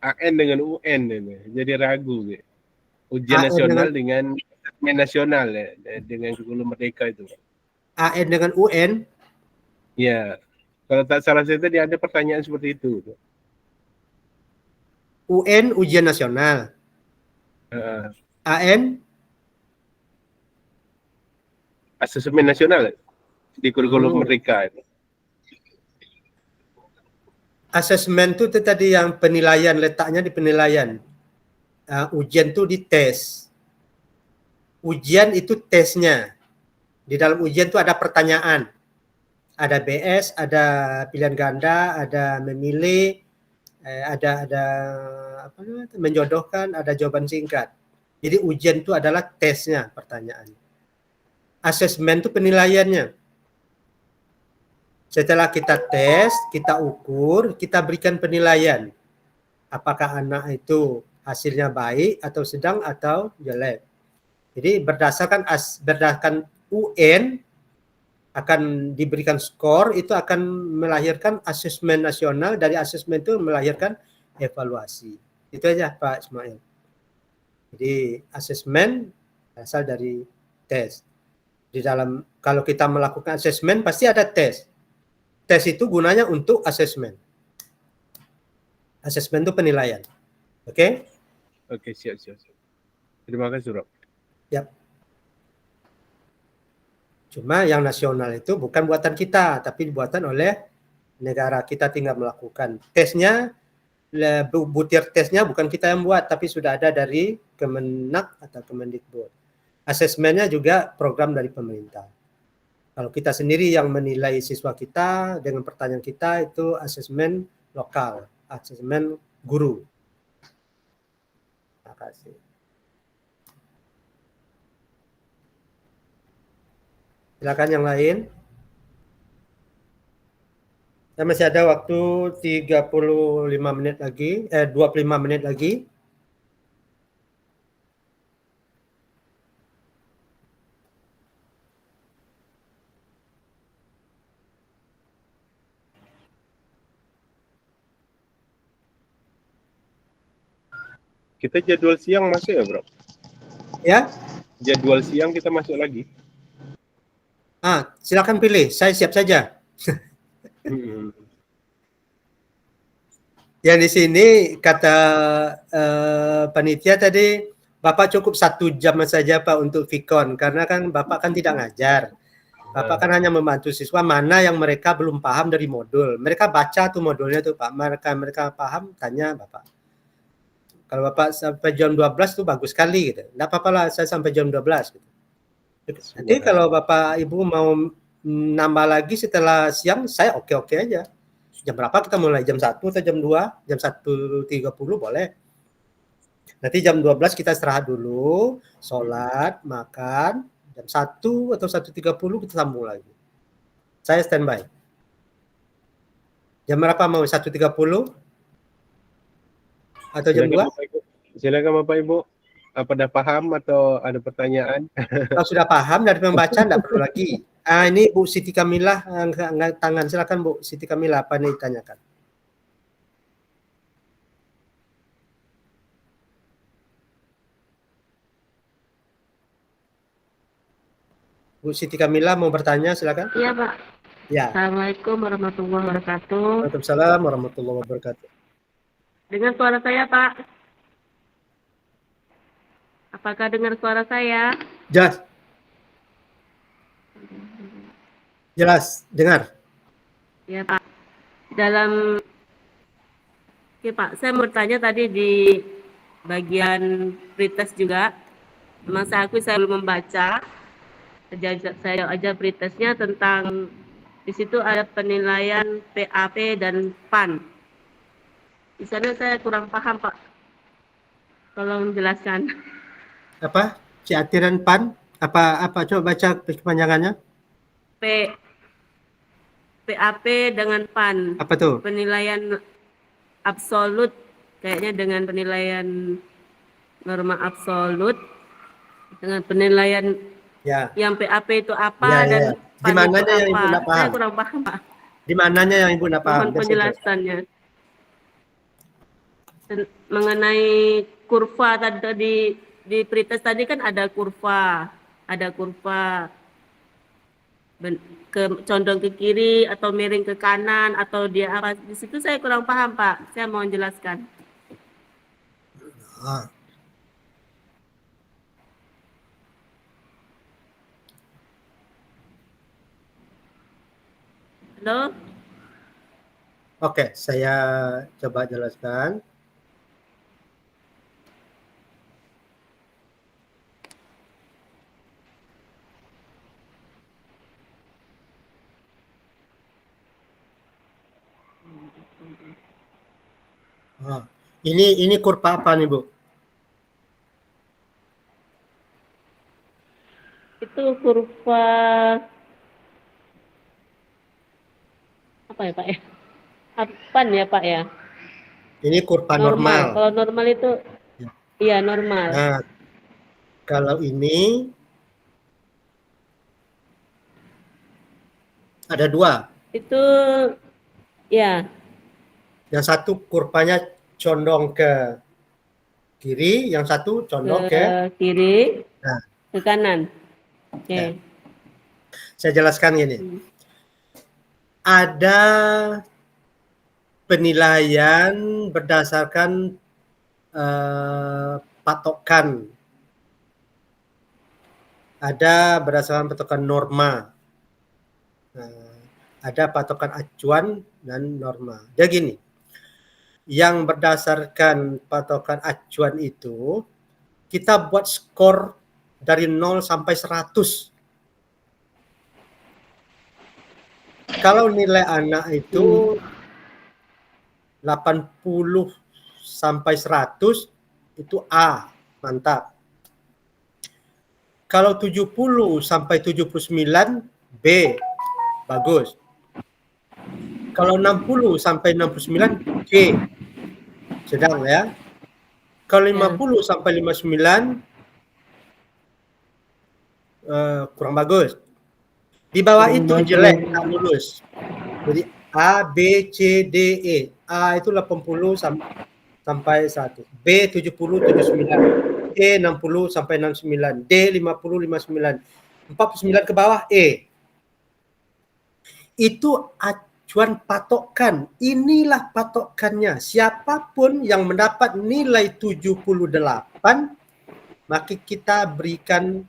AN dengan UN? Jadi ragu. Ujian nasional dengan nasional dengan kurikulum merdeka itu. AN dengan UN? Ya. Kalau tak salah saya tadi ada pertanyaan seperti itu. UN ujian nasional. AN asesmen nasional di kurikulum mereka. Asesmen itu tadi yang penilaian, letaknya di penilaian. Ujian itu di tes. Ujian itu tesnya. Di dalam ujian itu ada pertanyaan. Ada BS, ada pilihan ganda, ada memilih, ada apa namanya, menjodohkan, ada jawaban singkat. Jadi ujian itu adalah tesnya, pertanyaan. Asesmen itu penilaiannya. Setelah kita tes, kita ukur, kita berikan penilaian. Apakah anak itu hasilnya baik atau sedang atau jelek. Jadi berdasarkan UN akan diberikan skor, itu akan melahirkan asesmen nasional, dari asesmen itu melahirkan evaluasi. Itu aja Pak Ismail. Jadi asesmen asal dari tes. Di dalam, kalau kita melakukan asesmen pasti ada tes. Tes itu gunanya untuk asesmen. Asesmen itu penilaian. Oke? Oke, siap. Terima kasih, Rob. Yap. Cuma yang nasional itu bukan buatan kita, tapi buatan oleh negara. Kita tinggal melakukan tesnya, butir tesnya bukan kita yang buat, tapi sudah ada dari Kemenak atau Kemendikbud. Asesmennya juga program dari pemerintah. Kalau kita sendiri yang menilai siswa kita dengan pertanyaan kita, itu asesmen lokal, asesmen guru. Terima kasih. Silakan yang lain. Saya masih ada waktu 35 menit lagi, 25 menit lagi. Kita jadwal siang masuk ya, Bro? Ya? Jadwal siang kita masuk lagi. Silakan pilih, saya siap saja. Yang di sini kata panitia tadi, Bapak cukup 1 jam saja Pak untuk Vikon, karena kan Bapak kan tidak ngajar. Bapak kan hanya membantu siswa mana yang mereka belum paham dari modul. Mereka baca tuh modulnya tuh Pak, mereka paham, tanya Bapak. Kalau Bapak sampai jam 12 tuh bagus sekali gitu. Enggak apa-apa lah saya sampai jam 12 gitu. Nanti kalau Bapak Ibu mau nambah lagi setelah siang, saya oke-oke aja. Jam berapa kita mulai? Jam 1 atau jam 2? Jam 1.30 boleh. Nanti jam 12 kita istirahat dulu, sholat, makan. Jam 1 atau 1.30 kita sambung lagi. Saya standby. Jam berapa mau? 1.30? Atau jam 2? Silakan Bapak Ibu. Apa dah paham atau ada pertanyaan? Kalau sudah paham dari pembaca enggak perlu lagi. Ini Bu Siti Kamilah angkat tangan. Silakan Bu Siti Kamilah, apa nih ditanyakan? Bu Siti Kamilah mau bertanya, silakan. Iya, Pak. Ya. Assalamualaikum warahmatullahi wabarakatuh. Waalaikumsalam warahmatullahi wabarakatuh. Dengar suara saya, Pak? Apakah dengar suara saya? Jelas. Jelas, dengar. Ya, Pak. Oke, Pak, saya mau bertanya tadi di bagian pretest juga. Memang saya belum membaca. Saya aja pretestnya tentang di situ ada penilaian PAP dan PAN. Di sana saya kurang paham, Pak. Tolong jelaskan. Apa? Ciatiran PAN? Apa coba baca kepanjangannya? PAP dengan PAN. Apa tuh? Penilaian absolut, kayaknya dengan penilaian norma absolut, dengan penilaian yang PAP itu apa dan Di mananya yang Ibu nggak paham? Saya kurang paham, Pak. Di mananya yang Ibu nggak paham? Mohon penjelasannya. Mengenai kurva tadi di pretest tadi kan ada kurva condong ke kiri atau miring ke kanan atau dia apa, di situ saya kurang paham, Pak. Saya mau jelaskan. Halo? Oke, saya coba jelaskan. Nah, ini kurva apa nih, Bu? Itu kurva apa ya Pak ya? Apaan ya Pak ya? Ini kurva normal. Kalau normal itu, iya normal. Nah, kalau ini ada dua. Itu, ya. Yang satu kurvanya condong ke kiri, yang satu condong ke kiri, nah, ke kanan. Oke. Ya. Saya jelaskan gini. Ada penilaian berdasarkan patokan. Ada berdasarkan patokan norma. Ada patokan acuan dan norma. Jadi gini. Yang berdasarkan patokan acuan itu, kita buat skor dari 0 sampai 100. Kalau nilai anak itu 80 sampai 100, itu A, mantap. Kalau 70 sampai 79, B, bagus. Kalau 60 sampai 69, C, sedang ya. Kalau 50 sampai 59 kurang bagus. Di bawah itu jelek, tak lulus. Jadi A, B, C, D, E. A itu 80 sampai 100. B 70, 79. E 60 sampai 69. D 50, 59. 49 ke bawah E. Itu acuan patokan. Inilah patokannya. Siapapun yang mendapat nilai 78, maka kita berikan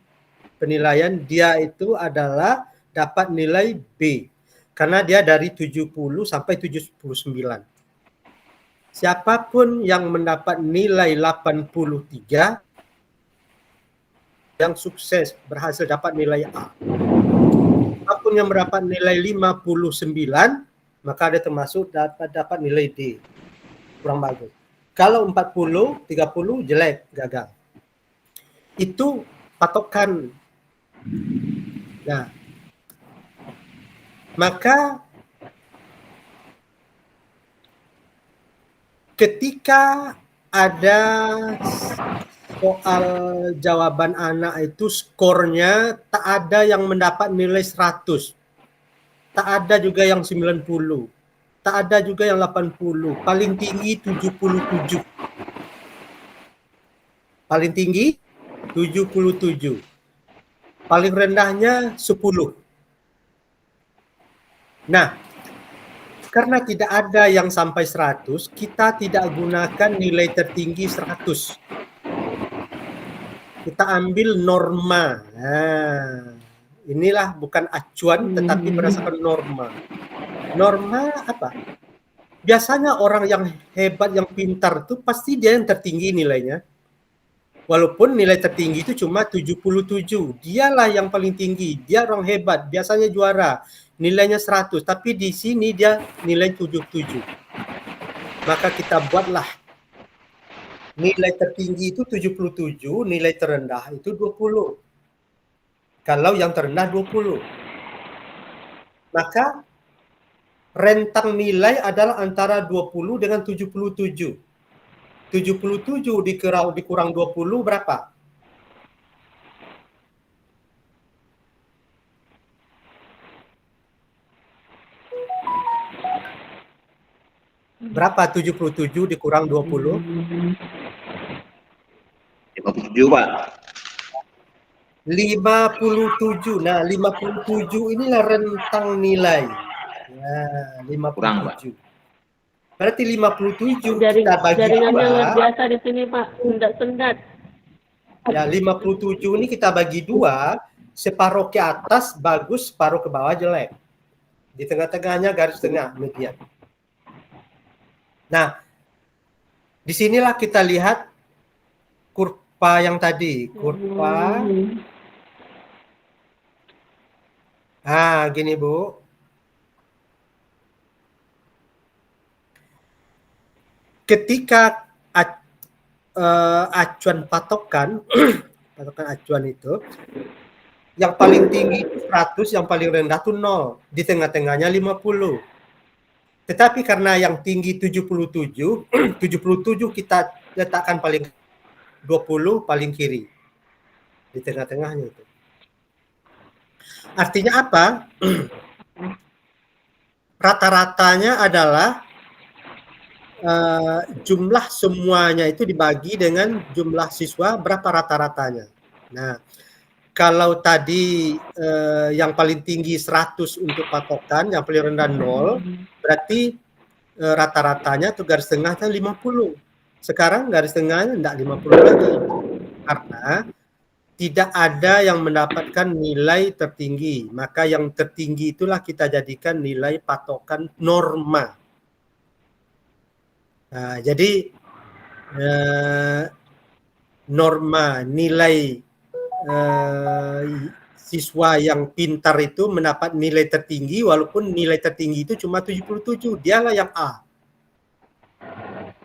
penilaian dia itu adalah dapat nilai B. Karena dia dari 70 sampai 79. Siapapun yang mendapat nilai 83, yang sukses berhasil dapat nilai A. Siapapun yang mendapat nilai 59, maka dia termasuk dapat nilai D. Kurang bagus. Kalau 40, 30 jelek, gagal. Itu patokan. Nah, maka ketika ada soal jawaban anak itu skornya tak ada yang mendapat nilai 100. Tak ada juga yang 90. Tak ada juga yang 80. Paling tinggi 77. Paling tinggi 77. Paling rendahnya 10. Nah, karena tidak ada yang sampai 100, kita tidak gunakan nilai tertinggi 100. Kita ambil norma. Nah, inilah bukan acuan tetapi berdasarkan norma. Norma apa? Biasanya orang yang hebat, yang pintar itu pasti dia yang tertinggi nilainya. Walaupun nilai tertinggi itu cuma 77. Dialah yang paling tinggi. Dia orang hebat, biasanya juara. Nilainya 100, tapi di sini dia nilai 77. Maka kita buatlah nilai tertinggi itu 77, nilai terendah itu 20. Kalau yang terendah 20. Maka rentang nilai adalah antara 20 dengan 77. 77 dikurang 20 berapa? Berapa 77 dikurang 20? 57, Pak. 57. Nah, 57 inilah rentang nilai. Nah, 57. Berarti 57 kita bagi Jaringannya luar dua. biasa di sini Pak, sendat-sendat. Ya, 57 ini kita bagi dua, separuh ke atas bagus, separuh ke bawah jelek. Di tengah-tengahnya garis tengah median. Nah, disinilah kita lihat kurva yang tadi, kurva. Gini Bu. Ketika acuan patokan, patokan acuan itu, yang paling tinggi 100, yang paling rendah itu 0, di tengah-tengahnya 50. Tetapi karena yang tinggi 77, 77 kita letakkan paling 20 paling kiri. Di tengah-tengahnya itu. Artinya apa? Rata-ratanya adalah jumlah semuanya itu dibagi dengan jumlah siswa berapa rata-ratanya. Nah, kalau tadi yang paling tinggi 100 untuk patokan, yang paling rendah 0, berarti rata-ratanya itu garis tengahnya 50. Sekarang garis tengahnya tidak 50 lagi. Karena tidak ada yang mendapatkan nilai tertinggi. Maka yang tertinggi itulah kita jadikan nilai patokan norma. Nah, jadi norma nilai siswa yang pintar itu mendapat nilai tertinggi, walaupun nilai tertinggi itu cuma 77, dialah yang A.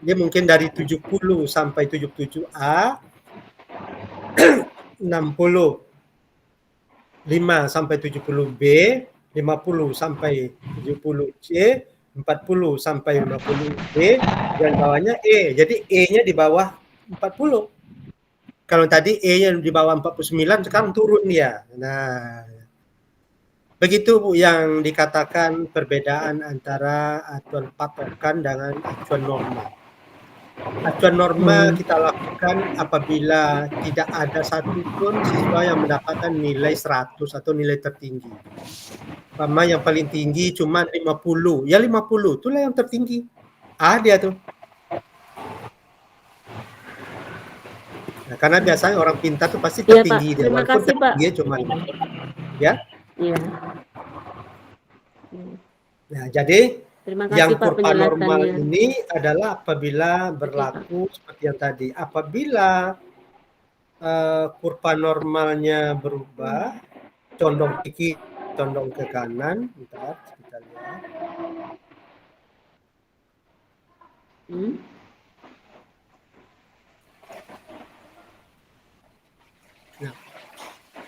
Dia mungkin dari 70 sampai 77A, 65 sampai 70B, 50 sampai 70C, 40 sampai 50B, dan bawahnya E. Jadi E-nya di bawah 40. Kalau tadi E-nya di bawah 49, sekarang turun ya. Nah, begitu Bu yang dikatakan perbedaan antara acuan patokan dengan acuan norma. Acuan norma kita lakukan apabila tidak ada satupun siswa yang mendapatkan nilai 100 atau nilai tertinggi. Sama yang paling tinggi cuma 50. Ya 50, itulah yang tertinggi. A dia tuh. Nah, karena biasanya orang pintar tuh pasti tertinggi dia. Terima Walaupun kasih, Pak. tertinggi cuma ya. Iya. Nah, jadi Terima kasih, yang Pak, kurva normal penjelasannya. ini adalah apabila berlaku seperti yang tadi. Apabila kurva normalnya berubah, condong ke kiri, condong ke kanan, bentar, kita lihat. Nah,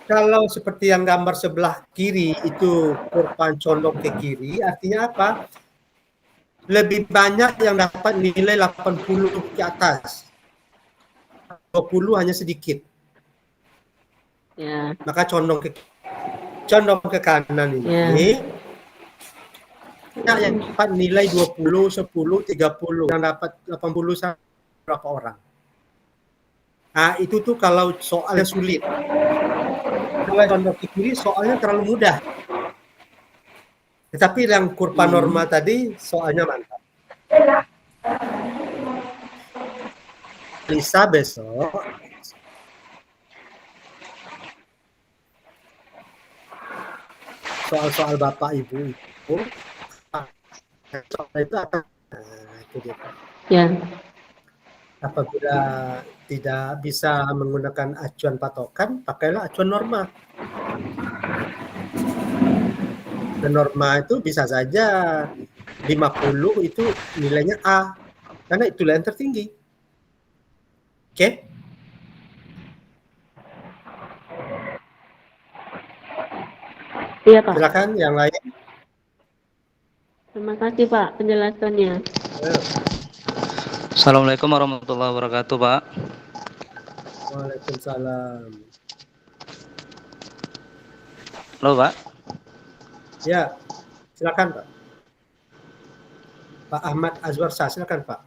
kalau seperti yang gambar sebelah kiri itu kurva condong ke kiri, artinya apa? Lebih banyak yang dapat nilai 80 ke atas. 20 hanya sedikit. Ya. Maka condong ke kanan ini. Yang dapat nilai 20, 10, 30, yang dapat 80 sampai berapa orang. Nah, itu tuh kalau soalnya sulit. Kalau condong ke kiri soalnya terlalu mudah. Tetapi yang kurva norma tadi soalnya mantap. Lisa besok soal-soal Bapak Ibu itu soal itu akan itu dia. Ya. Apabila tidak bisa menggunakan acuan patokan, pakailah acuan norma. Dan norma itu bisa saja 50 itu nilainya A, karena itulah yang tertinggi. Oke? Iya, Pak. Silakan yang lain. Terima kasih, Pak, penjelasannya. Assalamualaikum warahmatullahi wabarakatuh, Pak. Waalaikumsalam. Halo, Pak. Ya, silakan Pak. Pak Ahmad Azwar Shah, silakan Pak.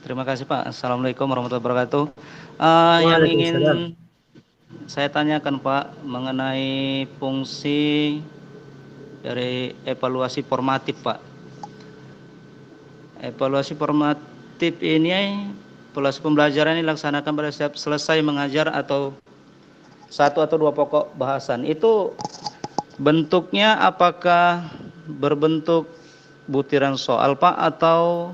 Terima kasih Pak. Assalamualaikum warahmatullahi wabarakatuh. Yang ingin saya tanyakan Pak mengenai fungsi dari evaluasi formatif Pak. Evaluasi formatif ini, evaluasi pembelajaran ini dilaksanakan pada setiap selesai mengajar atau satu atau dua pokok bahasan. Itu bentuknya apakah berbentuk butiran soal Pak atau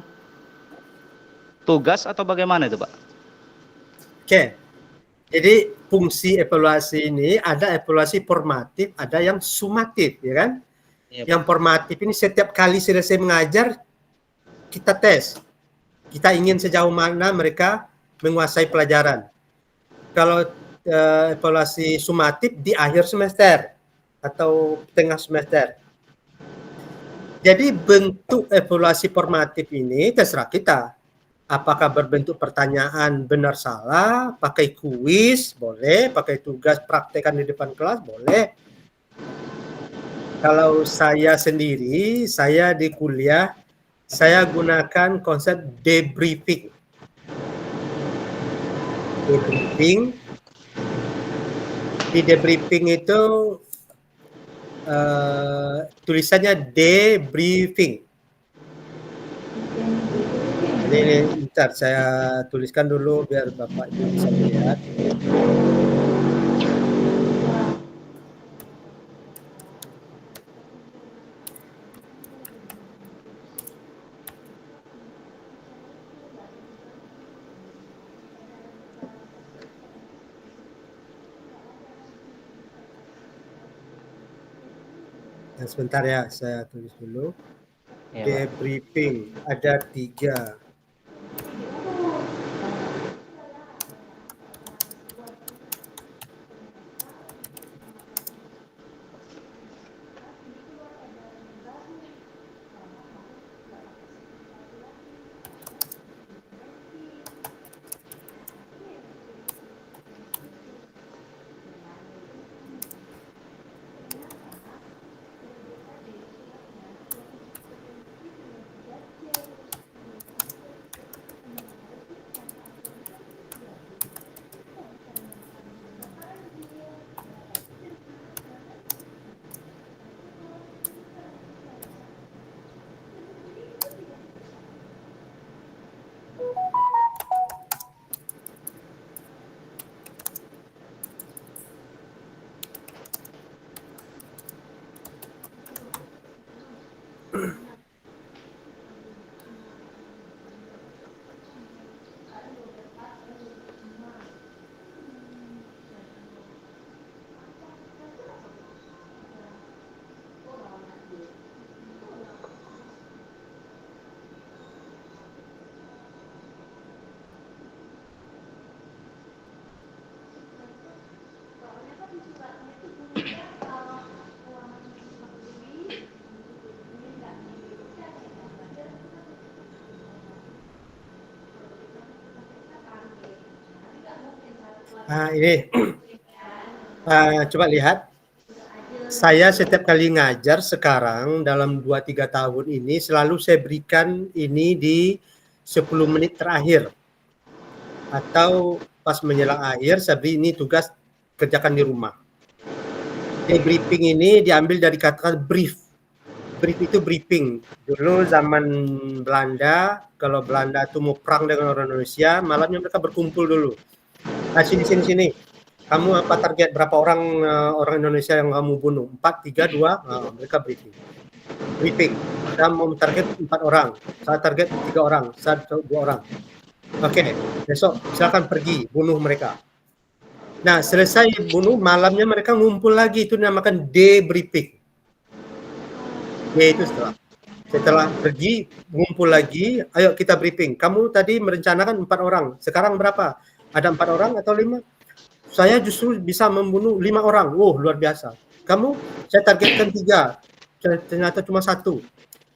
tugas atau bagaimana itu Pak? Oke, jadi fungsi evaluasi ini ada evaluasi formatif, ada yang sumatif, ya kan? Yang formatif ini setiap kali selesai mengajar, kita tes. Kita ingin sejauh mana mereka menguasai pelajaran. Kalau evaluasi sumatif di akhir semester atau tengah semester. Jadi bentuk evaluasi formatif ini terserah kita. Apakah berbentuk pertanyaan benar salah, pakai kuis, boleh, pakai tugas praktekan di depan kelas, boleh. Kalau saya sendiri, saya di kuliah, saya gunakan konsep debriefing. Debriefing. Di debriefing itu tulisannya debriefing. Ini bentar saya tuliskan dulu biar Bapak Ibu bisa melihat. Sebentar ya, saya tulis dulu. Ya, Debriefing ada 3. Nah, ini coba lihat. Saya setiap kali ngajar sekarang dalam 2-3 tahun ini selalu saya berikan ini di 10 menit terakhir. Atau pas menjelang akhir saya beri ini tugas kerjakan di rumah. Debriefing ini diambil dari kata brief. Brief itu briefing. Dulu zaman Belanda, kalau Belanda itu mau perang dengan orang Indonesia, malamnya mereka berkumpul dulu. Nah, sini. Kamu apa target berapa orang orang Indonesia yang kamu bunuh? 4, 3, 2. Nah, mereka briefing. Saya mau target 4 orang. Saya target 3 orang. Saya 2 orang. Oke, besok silakan pergi bunuh mereka. Nah, selesai bunuh, malamnya mereka ngumpul lagi. Itu dinamakan debriefing. Yaitu setelah pergi, ngumpul lagi. Ayo kita briefing. Kamu tadi merencanakan 4 orang. Sekarang berapa? Ada 4 orang atau 5? Saya justru bisa membunuh 5 orang. Wow, luar biasa. Kamu, saya targetkan 3. Ternyata cuma 1.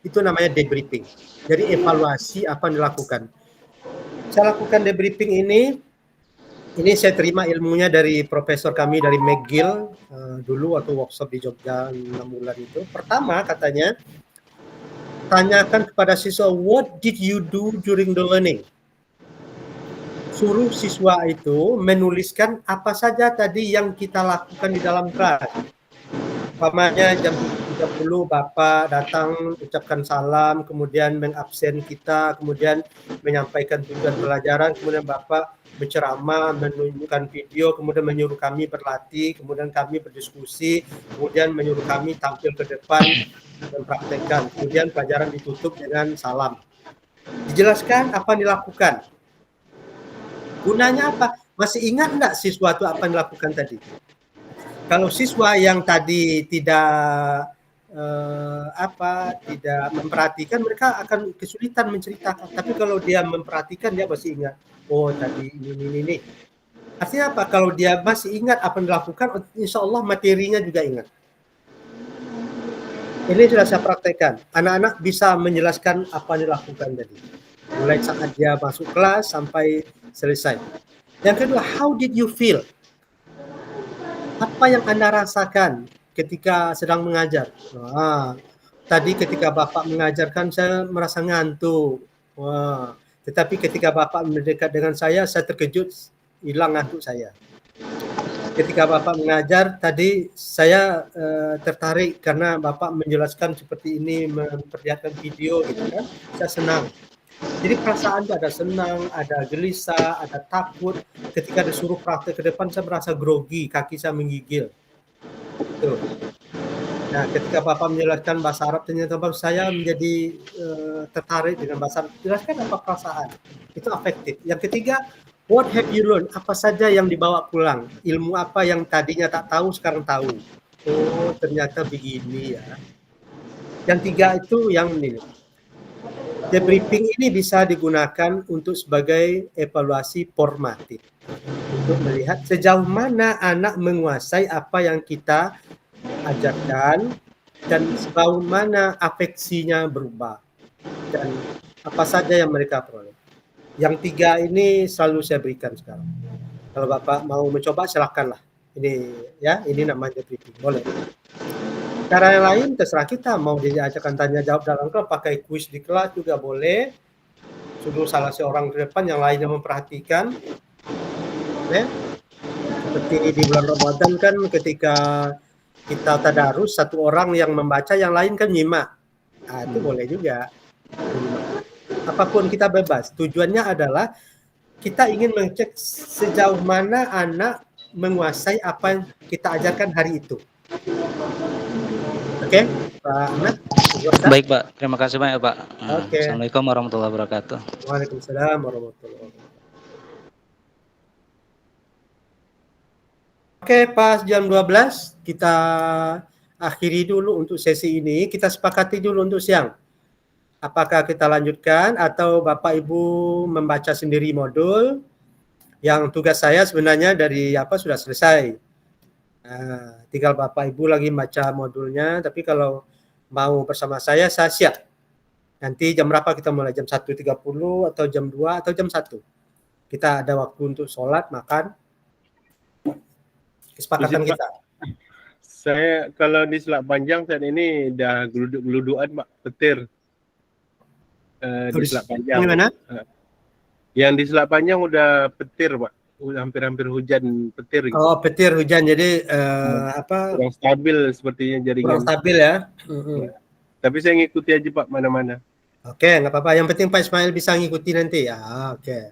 Itu namanya debriefing. Jadi evaluasi apa yang dilakukan. Saya lakukan debriefing ini saya terima ilmunya dari profesor kami dari McGill dulu waktu workshop di Jogja 6 bulan itu. Pertama katanya, tanyakan kepada siswa, what did you do during the learning? Suruh siswa itu menuliskan apa saja tadi yang kita lakukan di dalam kelas. Umpamanya jam 1.30 Bapak datang ucapkan salam, kemudian mengabsen kita, kemudian menyampaikan tujuan pelajaran, kemudian Bapak berceramah, menunjukkan video, kemudian menyuruh kami berlatih, kemudian kami berdiskusi, kemudian menyuruh kami tampil ke depan dan praktekkan. Kemudian pelajaran ditutup dengan salam. Dijelaskan apa yang dilakukan. Gunanya apa? Masih ingat enggak siswa itu apa yang dilakukan tadi? Kalau siswa yang tadi tidak tidak memperhatikan, mereka akan kesulitan menceritakan. Tapi kalau dia memperhatikan, dia masih ingat. Oh, tadi ini. Artinya apa? Kalau dia masih ingat apa yang dilakukan, insya Allah materinya juga ingat. Ini sudah saya praktekkan. Anak-anak bisa menjelaskan apa yang dilakukan tadi. Mulai saat dia masuk kelas sampai selesai. Yang kedua, how did you feel? Apa yang Anda rasakan ketika sedang mengajar? Wah, tadi ketika Bapak mengajarkan saya merasa ngantuk. Wah, tetapi ketika Bapak mendekat dengan saya terkejut, hilang ngantuk saya. Ketika Bapak mengajar tadi saya tertarik karena Bapak menjelaskan seperti ini, memperlihatkan video gitu kan, saya senang. Jadi perasaan ada senang, ada gelisah, ada takut. Ketika disuruh praktek ke depan saya merasa grogi, kaki saya menggigil. Gitu. Nah, ketika Bapak menjelaskan bahasa Arab ternyata saya menjadi tertarik dengan bahasa Arab. Jelaskan apa perasaan. Itu afektif. Yang ketiga, what have you learned? Apa saja yang dibawa pulang? Ilmu apa yang tadinya tak tahu sekarang tahu? Oh, ternyata begini ya. Yang tiga itu yang ini. Debriefing ini bisa digunakan untuk sebagai evaluasi formatif. Untuk melihat sejauh mana anak menguasai apa yang kita ajarkan dan sejauh mana afeksinya berubah. Dan apa saja yang mereka peroleh. Yang tiga ini selalu saya berikan sekarang. Kalau Bapak mau mencoba silakanlah. Ini ya, ini namanya debriefing. Boleh. Cara yang lain terserah kita, mau diajarkan tanya jawab dalam kelas, pakai kuis di kelas juga boleh. Suruh salah seorang di depan, yang lainnya memperhatikan. Ya. Seperti di bulan Ramadan kan ketika kita tadarus, satu orang yang membaca, yang lain kan nyimak. Nah, itu boleh juga. Apapun kita bebas. Tujuannya adalah kita ingin mengecek sejauh mana anak menguasai apa yang kita ajarkan hari itu. Oke, Pak Ahmad. Baik, Pak. Terima kasih banyak, Pak. Oke. Assalamualaikum warahmatullahi wabarakatuh. Waalaikumsalam warahmatullahi wabarakatuh. Oke, pas jam 12 kita akhiri dulu untuk sesi ini. Kita sepakati dulu untuk siang. Apakah kita lanjutkan atau Bapak Ibu membaca sendiri modul? Yang tugas saya sebenarnya dari sudah selesai. Nah, tinggal Bapak Ibu lagi baca modulnya, tapi kalau mau bersama saya siap. Nanti jam berapa kita mulai? Jam 1.30 atau jam 2 atau jam 1? Kita ada waktu untuk sholat, makan. Kesepakatan kita. Saya kalau di Selat Panjang saat ini udah geluduk-geludukan, Pak, petir. Di Selat Panjang. Gimana? Yang di Selat Panjang udah petir, Pak. Udah hampir-hampir hujan petir gitu. Oh, petir hujan, jadi kurang stabil sepertinya jaringan. Kurang stabil ya. Tapi saya ngikuti aja, Pak, mana-mana. Oke, nggak apa-apa. Yang penting Pak Ismail bisa ngikuti nanti ya. Oke.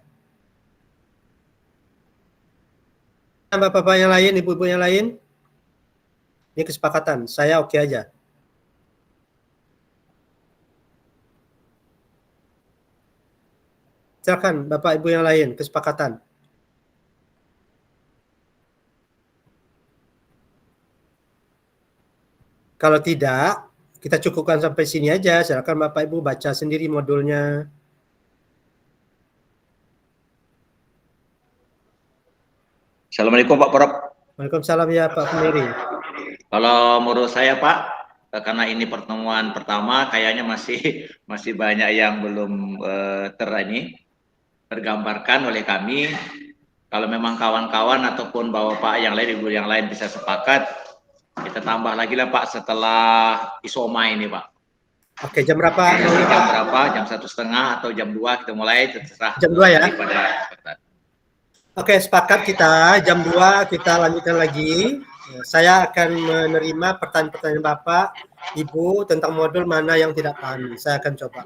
Bapak-bapak yang lain, ibu-ibu yang lain, ini kesepakatan. Saya oke aja. Silakan Bapak Ibu yang lain, kesepakatan. Kalau tidak, kita cukupkan sampai sini aja. Silakan Bapak Ibu baca sendiri modulnya. Assalamualaikum Pak Prof. Waalaikumsalam ya Pak Kumiri. Kalau menurut saya Pak, karena ini pertemuan pertama, kayaknya masih banyak yang belum tergambarkan oleh kami. Kalau memang kawan-kawan ataupun bapak yang lain, ibu yang lain bisa sepakat, kita tambah lagi lah Pak setelah isoma ini Pak. Oke, jam berapa? Jam berapa? Jam 1:30 atau jam 2 kita mulai, terserah. Jam 2 ya? Oke, sepakat kita jam 2 kita lanjutkan lagi. Saya akan menerima pertanyaan-pertanyaan Bapak, Ibu tentang modul mana yang tidak paham. Saya akan coba.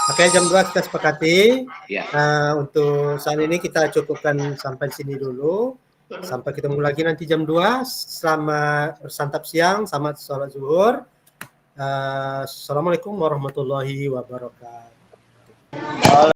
Oke, jam 2 kita sepakati. Ya. Untuk saat ini kita cukupkan sampai sini dulu. Sampai ketemu lagi nanti jam 2. Selamat bersantap siang, selamat sholat zuhur. Assalamualaikum warahmatullahi wabarakatuh.